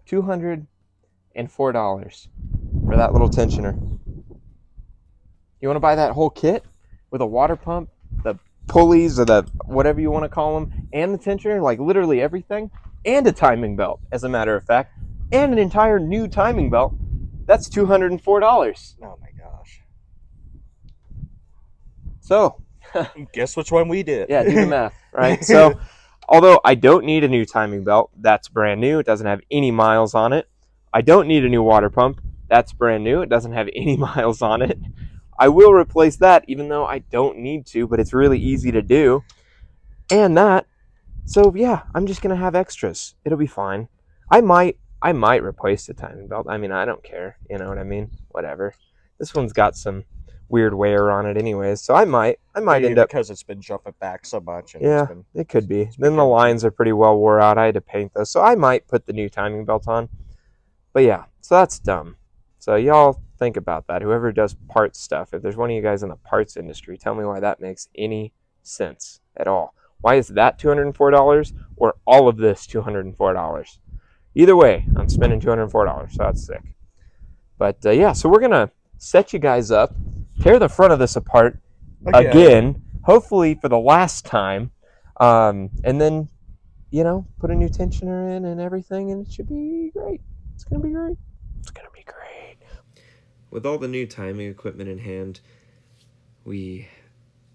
$204 for that little tensioner. You want to buy that whole kit with a water pump, the pulleys, or the whatever you want to call them, and the tensioner, like literally everything, and a timing belt, as a matter of fact, and an entire new timing belt. That's $204. Oh my gosh. So, guess which one we did. Yeah, do the math, right? So, although I don't need a new timing belt, that's brand new. It doesn't have any miles on it. I don't need a new water pump. That's brand new. It doesn't have any miles on it. I will replace that, even though I don't need to, but it's really easy to do. And that. So, yeah, I'm just going to have extras. It'll be fine. I might replace the timing belt. I mean, I don't care. You know what I mean? Whatever. This one's got some weird wear on it anyways, so I might end up, because it's been jumping back so much. And yeah, it could be. Then the lines are pretty well wore out. I had to paint those, so I might put the new timing belt on. But yeah, so that's dumb. So y'all think about that. Whoever does parts stuff, if there's one of you guys in the parts industry, tell me why that makes any sense at all. Why is that $204 or all of this $204? Either way, I'm spending $204, so that's sick. But yeah, so we're gonna set you guys up, tear the front of this apart again, hopefully for the last time, and then put a new tensioner in and everything, and it should be great. It's gonna be great. It's gonna be great. With all the new timing equipment in hand, we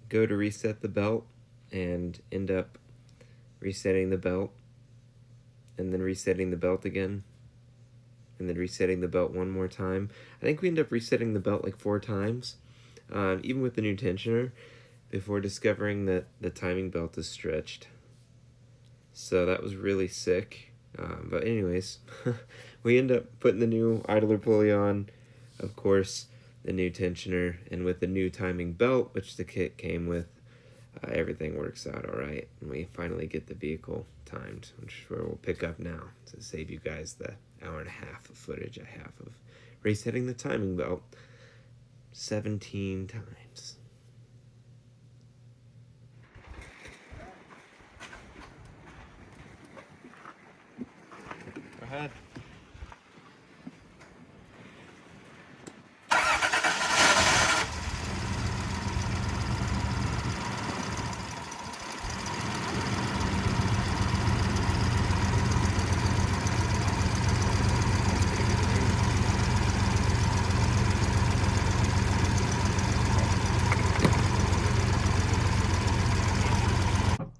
go to reset the belt, and end up resetting the belt, and then resetting the belt again, and then resetting the belt one more time. I think we end up resetting the belt like 4 times, even with the new tensioner, before discovering that the timing belt is stretched. So that was really sick. But anyways, we end up putting the new idler pulley on, of course, the new tensioner, and with the new timing belt, which the kit came with, everything works out all right, and we finally get the vehicle timed, which is where we'll pick up now to save you guys the hour and a half of footage I have of resetting the timing belt 17 times. Go ahead.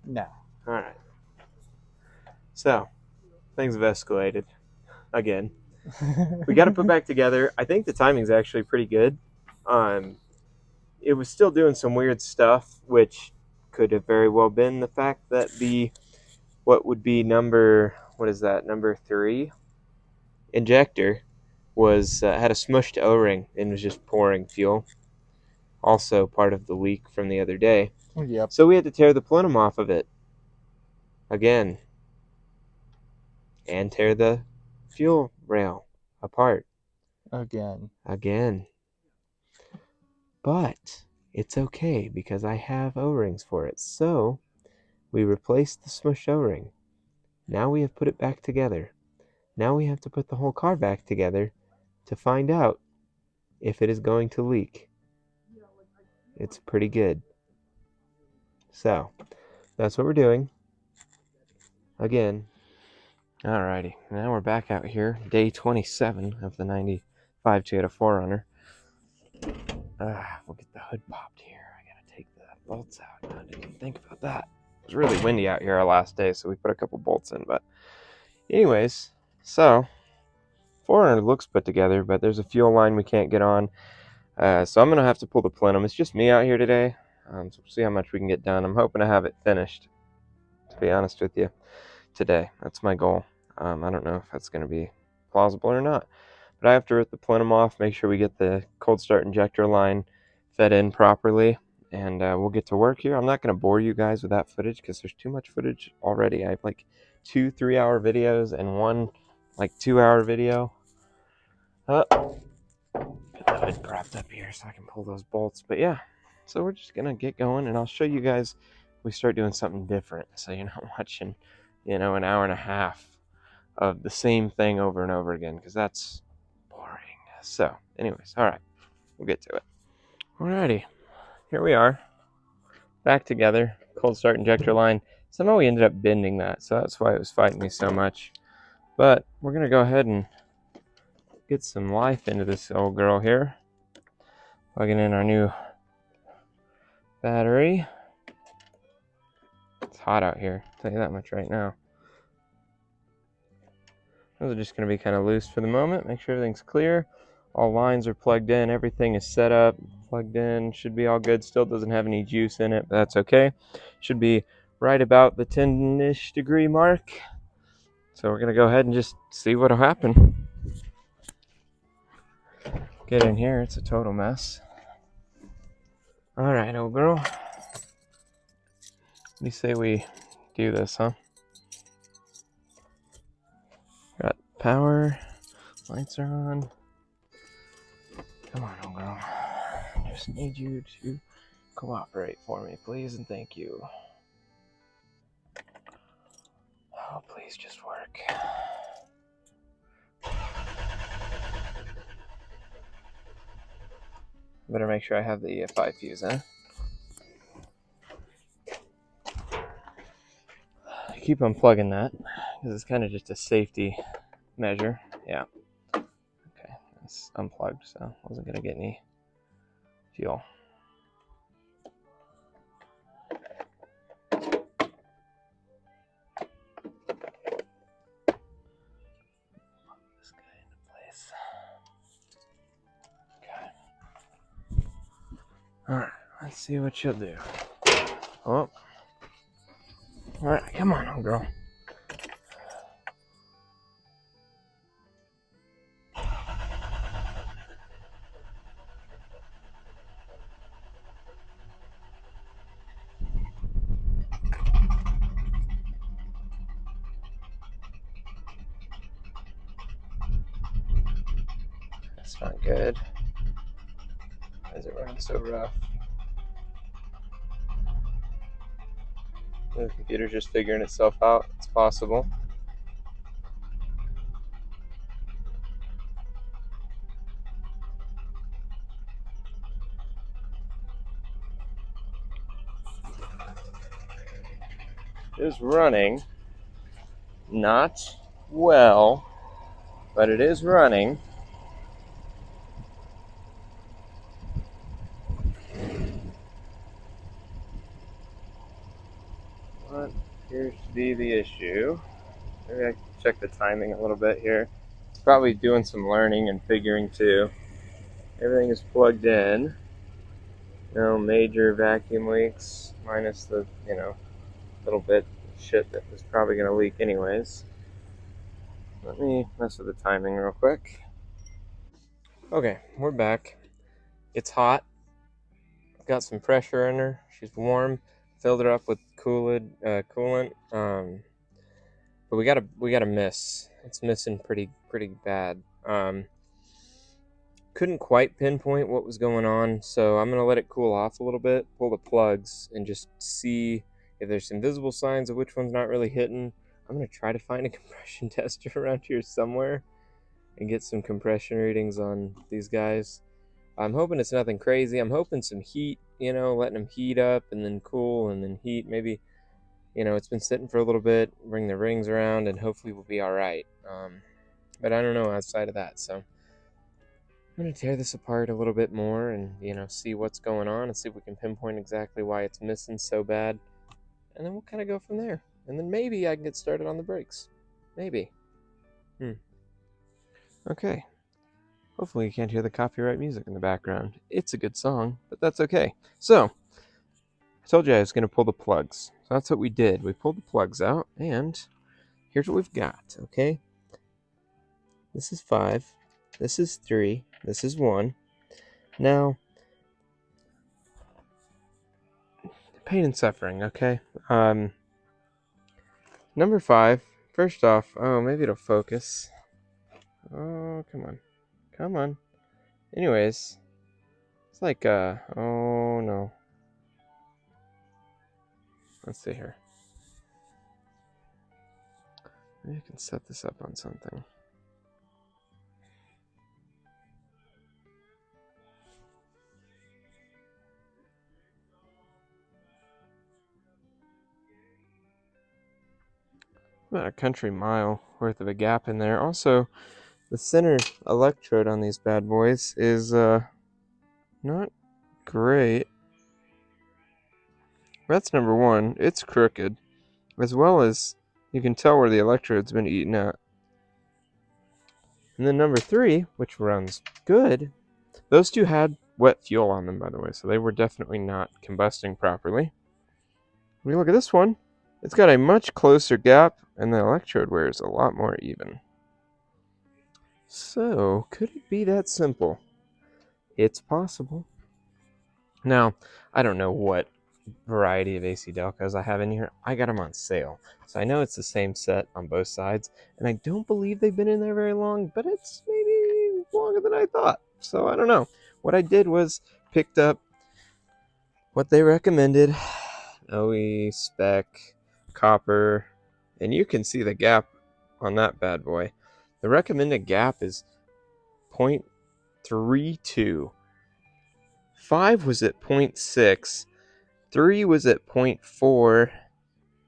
No. All right. So, things have escalated again. We got to put back together. I think the timing's actually pretty good. It was still doing some weird stuff, which could have very well been the fact that what would be number 3 injector was had a smushed O-ring and was just pouring fuel. Also part of the leak from the other day. Yep. So we had to tear the plenum off of it again and tear the fuel rail apart Again. But it's okay because I have O-rings for it. So we replaced the smushed O-ring. Now we have put it back together. Now we have to put the whole car back together to find out if it is going to leak. It's pretty good. So that's what we're doing. Again. Alrighty, now we're back out here, day 27 of the 95 Toyota 4Runner. We'll get the hood popped here. I gotta take the bolts out. I didn't even think about that. It was really windy out here our last day, so we put a couple bolts in. But anyways, so 4Runner looks put together, but there's a fuel line we can't get on. So I'm gonna have to pull the plenum. It's just me out here today, so we'll see how much we can get done. I'm hoping to have it finished, to be honest with you, today. That's my goal. I don't know if that's going to be plausible or not, but I have to rip the plenum off, make sure we get the cold start injector line fed in properly, and we'll get to work here. I'm not going to bore you guys with that footage because there's too much footage already. I have like 2 3-hour videos and 1 like 2-hour video. Get the hood propped up here so I can pull those bolts. But yeah, so we're just going to get going, and I'll show you guys we start doing something different, so you're not watching, an hour and a half of the same thing over and over again, because that's boring. So anyways, all right, we'll get to it. Alrighty, here we are, back together. Cold start injector line. Somehow we ended up bending that, so that's why it was fighting me so much. But we're gonna go ahead and get some life into this old girl here. Plugging in our new battery. It's hot out here, I'll tell you that much right now. Those are just going to be kind of loose for the moment. Make sure everything's clear. All lines are plugged in. Everything is set up, plugged in. Should be all good. Still doesn't have any juice in it, but that's okay. Should be right about the 10-ish degree mark. So we're going to go ahead and just see what'll happen. Get in here. It's a total mess. All right, old girl. What do you say we do this, huh? Got power. Lights are on. Come on, old girl. I just need you to cooperate for me, please, and thank you. Oh, please just work. Better make sure I have the 5 fuse, huh? Keep unplugging that, because it's kind of just a safety measure. Yeah. Okay, it's unplugged, so I wasn't going to get any fuel. Let's see what she'll do. Oh. Alright, come on, little girl. That's not good. Why is it running so rough? The computer's just figuring itself out. It's possible. It is running. Not well, but it is running. What appears to be the issue? Maybe I can check the timing a little bit here. It's probably doing some learning and figuring too. Everything is plugged in. No major vacuum leaks, minus the, little bit of shit that was probably going to leak anyways. Let me mess with the timing real quick. Okay, we're back. It's hot. Got some pressure in her. She's warm. Filled her up with coolant. But we got a miss. It's missing pretty bad. Couldn't quite pinpoint what was going on, so I'm gonna let it cool off a little bit, pull the plugs, and just see if there's some visible signs of which one's not really hitting. I'm gonna try to find a compression tester around here somewhere and get some compression readings on these guys. I'm hoping it's nothing crazy. I'm hoping some heat, letting them heat up and then cool and then heat. Maybe, it's been sitting for a little bit, bring the rings around, and hopefully we'll be all right. But I don't know outside of that, so I'm going to tear this apart a little bit more and, see what's going on and see if we can pinpoint exactly why it's missing so bad. And then we'll kind of go from there. And then maybe I can get started on the brakes. Maybe. Okay. Hopefully you can't hear the copyright music in the background. It's a good song, but that's okay. So, I told you I was going to pull the plugs. So that's what we did. We pulled the plugs out, and here's what we've got, okay? This is 5. This is 3. This is 1. Now, pain and suffering, okay? Number 5, first off, maybe it'll focus. Oh, come on. Come on. Anyways, it's like, oh no. Let's see here. Maybe I can set this up on something. About a country mile worth of a gap in there. Also, the center electrode on these bad boys is not great. That's number 1. It's crooked, as well as you can tell where the electrode's been eaten at. And then number 3, which runs good, those two had wet fuel on them, by the way, so they were definitely not combusting properly. When you look at this one, it's got a much closer gap, and the electrode wear is a lot more even. So, could it be that simple? It's possible. Now, I don't know what variety of AC Delcos I have in here. I got them on sale. So I know it's the same set on both sides, and I don't believe they've been in there very long, but it's maybe longer than I thought. So I don't know. What I did was picked up what they recommended. OE, spec, copper, and you can see the gap on that bad boy. The recommended gap is 0.32. 5 was at 0.6. 3 was at 0.4.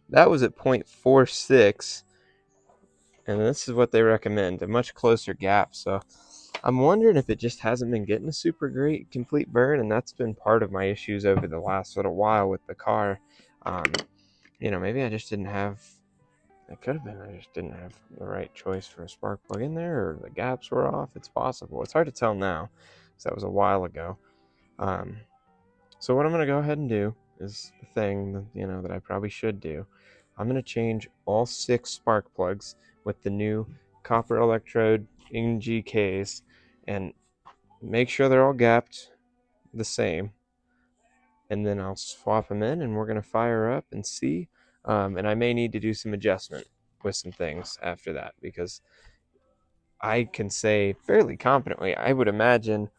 That was at 0.46. And this is what they recommend, a much closer gap. So I'm wondering if it just hasn't been getting a super great complete burn, and that's been part of my issues over the last little while with the car. Maybe I just didn't have, it could have been I just didn't have the right choice for a spark plug in there, or the gaps were off. It's possible. It's hard to tell now, because that was a while ago. So what I'm going to go ahead and do is the thing that, that I probably should do. I'm going to change all 6 spark plugs with the new copper electrode NGKs and make sure they're all gapped the same. And then I'll swap them in and we're going to fire up and see. And I may need to do some adjustment with some things after that, because I can say fairly confidently, I would imagine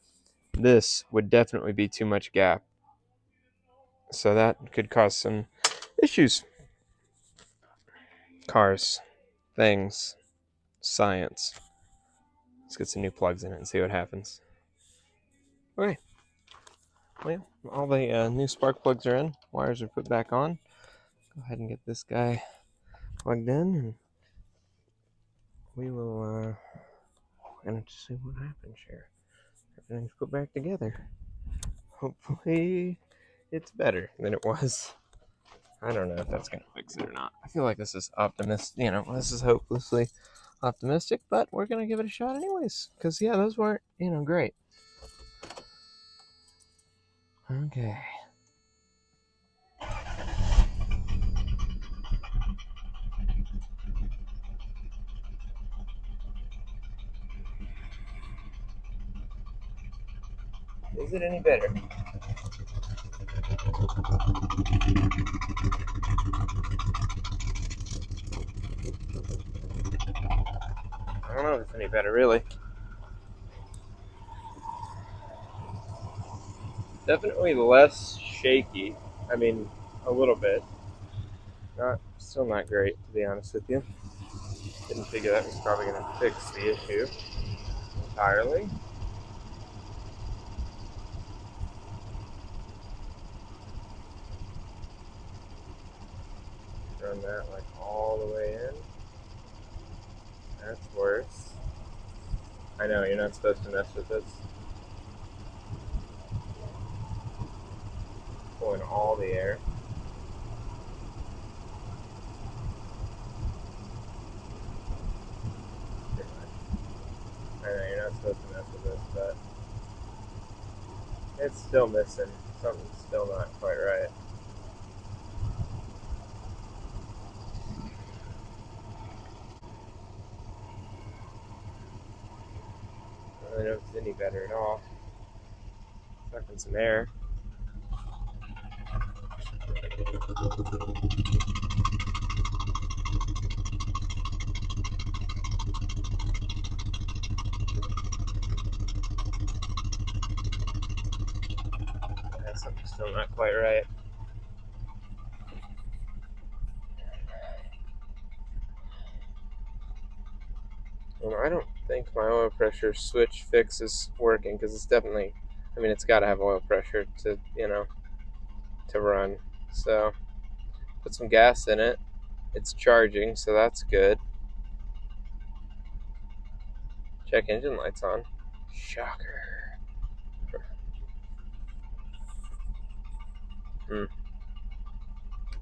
this would definitely be too much gap. So that could cause some issues. Cars, things, science. Let's get some new plugs in it and see what happens. Okay. Well, all the new spark plugs are in. Wires are put back on. Go ahead and get this guy plugged in, and we will we're gonna see what happens here. Everything's put back together. Hopefully it's better than it was. I don't know if that's gonna fix it or not. I feel like this is this is hopelessly optimistic, but we're gonna give it a shot anyways. Cause yeah, those weren't, great. Okay. Is it any better? I don't know if it's any better, really. Definitely less shaky. I mean, a little bit. Still not great, to be honest with you. Didn't figure that was probably going to fix the issue entirely. Run that like all the way in. That's worse. I know, you're not supposed to mess with this. Pulling all the air. Pretty much. I know, you're not supposed to mess with this, but it's still missing. Something's still not quite right. I don't know if it's any better at all. Sucking some air. Yeah, something's still not quite right. Well, I don't think my oil pressure switch fix is working, because it's definitely, it's got to have oil pressure to, to run. So, put some gas in it. It's charging, so that's good. Check engine lights on. Shocker.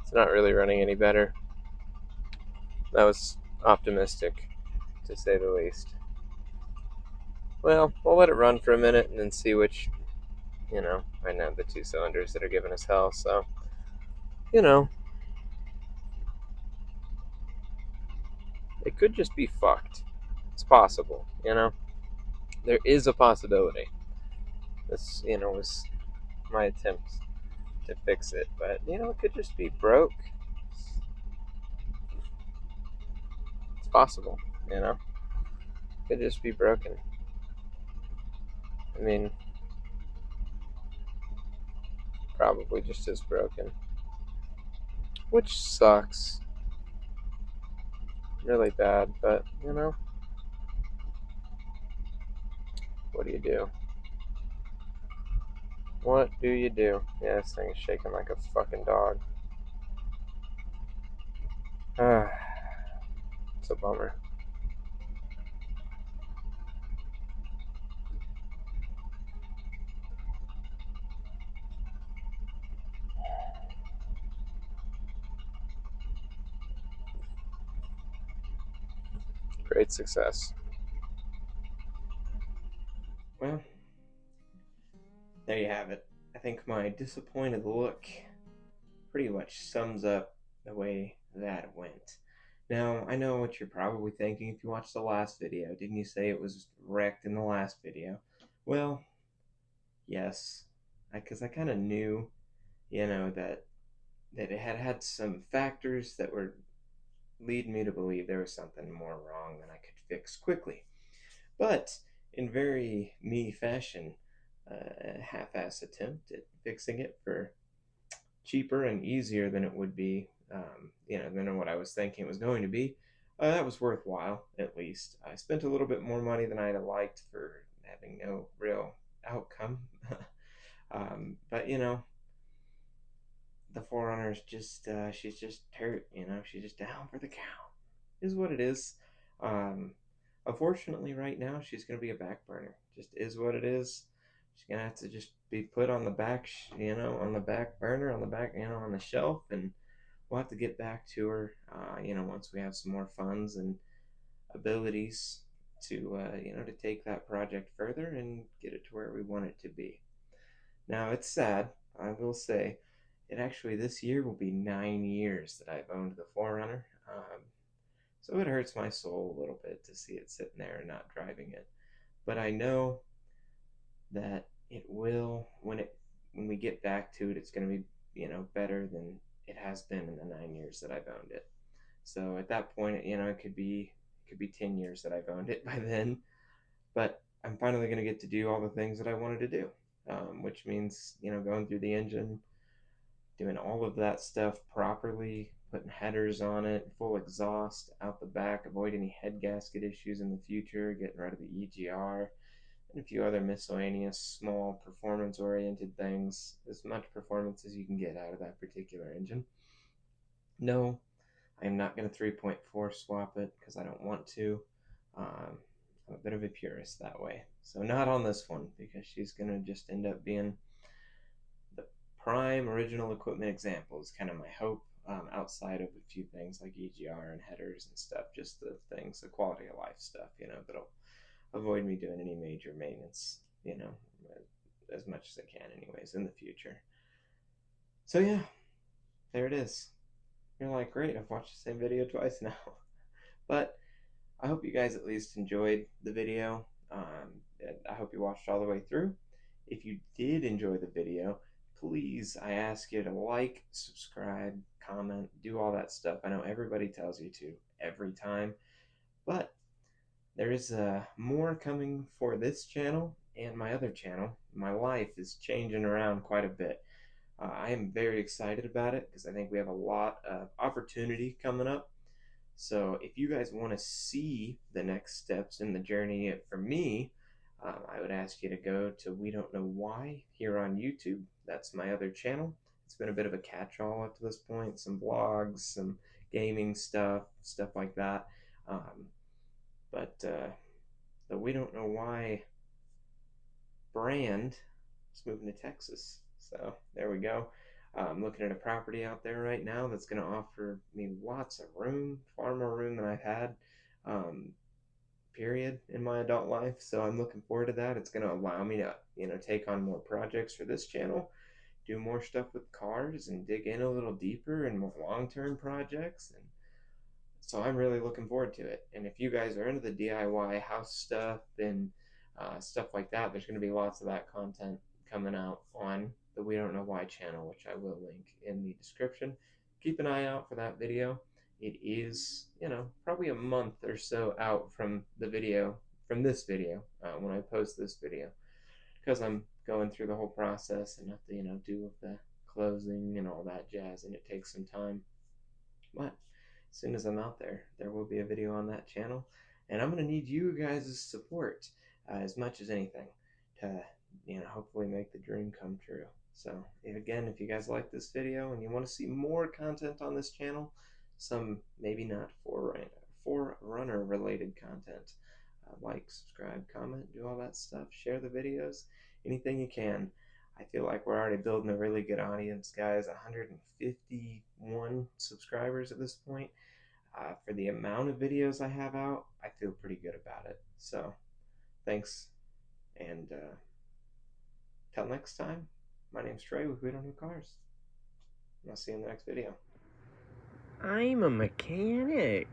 It's not really running any better. That was optimistic, to say the least. Well, we'll let it run for a minute and then see which, I know the 2 cylinders that are giving us hell, so, it could just be fucked. It's possible, There is a possibility. This, was my attempt to fix it, but, it could just be broke. It's possible, It could just be broken. Probably just as broken. Which sucks. Really bad, but, what do you do? What do you do? Yeah, this thing is shaking like a fucking dog. It's a bummer. Great success. Well, there you have it. I think think my disappointed look pretty much sums up the way that went. Now, I know what you're probably thinking if you watched the last video. Didn't you say it was wrecked in the last video? Well, yes, because I kind of knew, that it had some factors that were lead me to believe there was something more wrong than I could fix quickly. But in very me fashion, a half-ass attempt at fixing it for cheaper and easier than it would be, than what I was thinking it was going to be. That was worthwhile, at least. I spent a little bit more money than I'd have liked for having no real outcome. But the 4Runner's just, she's just hurt, she's just down for the count, is what it is. Unfortunately, right now, she's going to be a back burner. Just is what it is. She's going to have to just be put on the back, on the back burner, on the back, on the shelf, and we'll have to get back to her, once we have some more funds and abilities to, to take that project further and get it to where we want it to be. Now, it's sad, I will say, it actually this year will be 9 years that I've owned the 4Runner. So it hurts my soul a little bit to see it sitting there and not driving it. But I know that it will, when we get back to it, it's going to be, better than it has been in the 9 years that I've owned it. So at that point, it could be 10 years that I've owned it by then. But I'm finally going to get to do all the things that I wanted to do, which means, going through the engine, doing all of that stuff properly, putting headers on it, full exhaust out the back, avoid any head gasket issues in the future, getting rid of the EGR, and a few other miscellaneous small performance-oriented things, as much performance as you can get out of that particular engine. No, I am not going to 3.4 swap it because I don't want to. I'm a bit of a purist that way. So not on this one, because she's going to just end up being the prime original equipment example is kind of my hope, outside of a few things like EGR and headers and stuff, just the things, the quality of life stuff, that'll avoid me doing any major maintenance, as much as I can anyways in the future. So yeah, there it is. You're like, great, I've watched the same video twice now. But I hope you guys at least enjoyed the video. I hope you watched all the way through. If you did enjoy the video, please, I ask you to like, subscribe, comment, do all that stuff. I know everybody tells you to every time, but there is more coming for this channel and my other channel. My life is changing around quite a bit. I am very excited about it because I think we have a lot of opportunity coming up. So if you guys want to see the next steps in the journey for me, I would ask you to go to We Don't Know Why here on YouTube. That's my other channel. It's been a bit of a catch-all up to this point. Some vlogs, some gaming stuff like that. But the We Don't Know Why brand is moving to Texas. So there we go. I'm looking at a property out there right now that's going to offer me lots of room, far more room than I've had, period, in my adult life. So I'm looking forward to that. It's going to allow me to, take on more projects for this channel, do more stuff with cars, and dig in a little deeper and more long-term projects. And so I'm really looking forward to it. And if you guys are into the DIY house stuff and stuff like that, there's going to be lots of that content coming out on the We Don't Know Why channel, which I will link in the description. Keep an eye out for that video. It is, probably a month or so out from the video, from this video, when I post this video, because I'm going through the whole process and have to, do the closing and all that jazz, and it takes some time. But as soon as I'm out there, there will be a video on that channel, and I'm going to need you guys' support as much as anything to, hopefully make the dream come true. So again, if you guys like this video and you want to see more content on this channel, some maybe not 4Runner related content, like, subscribe, comment, do all that stuff, share the videos, anything you can. I feel like we're already building a really good audience, guys. 151 subscribers at this point. For the amount of videos I have out, I feel pretty good about it. So thanks, and till next time, My name's Trey with We Don't Do Cars. I'll see you in the next video. I'm a mechanic.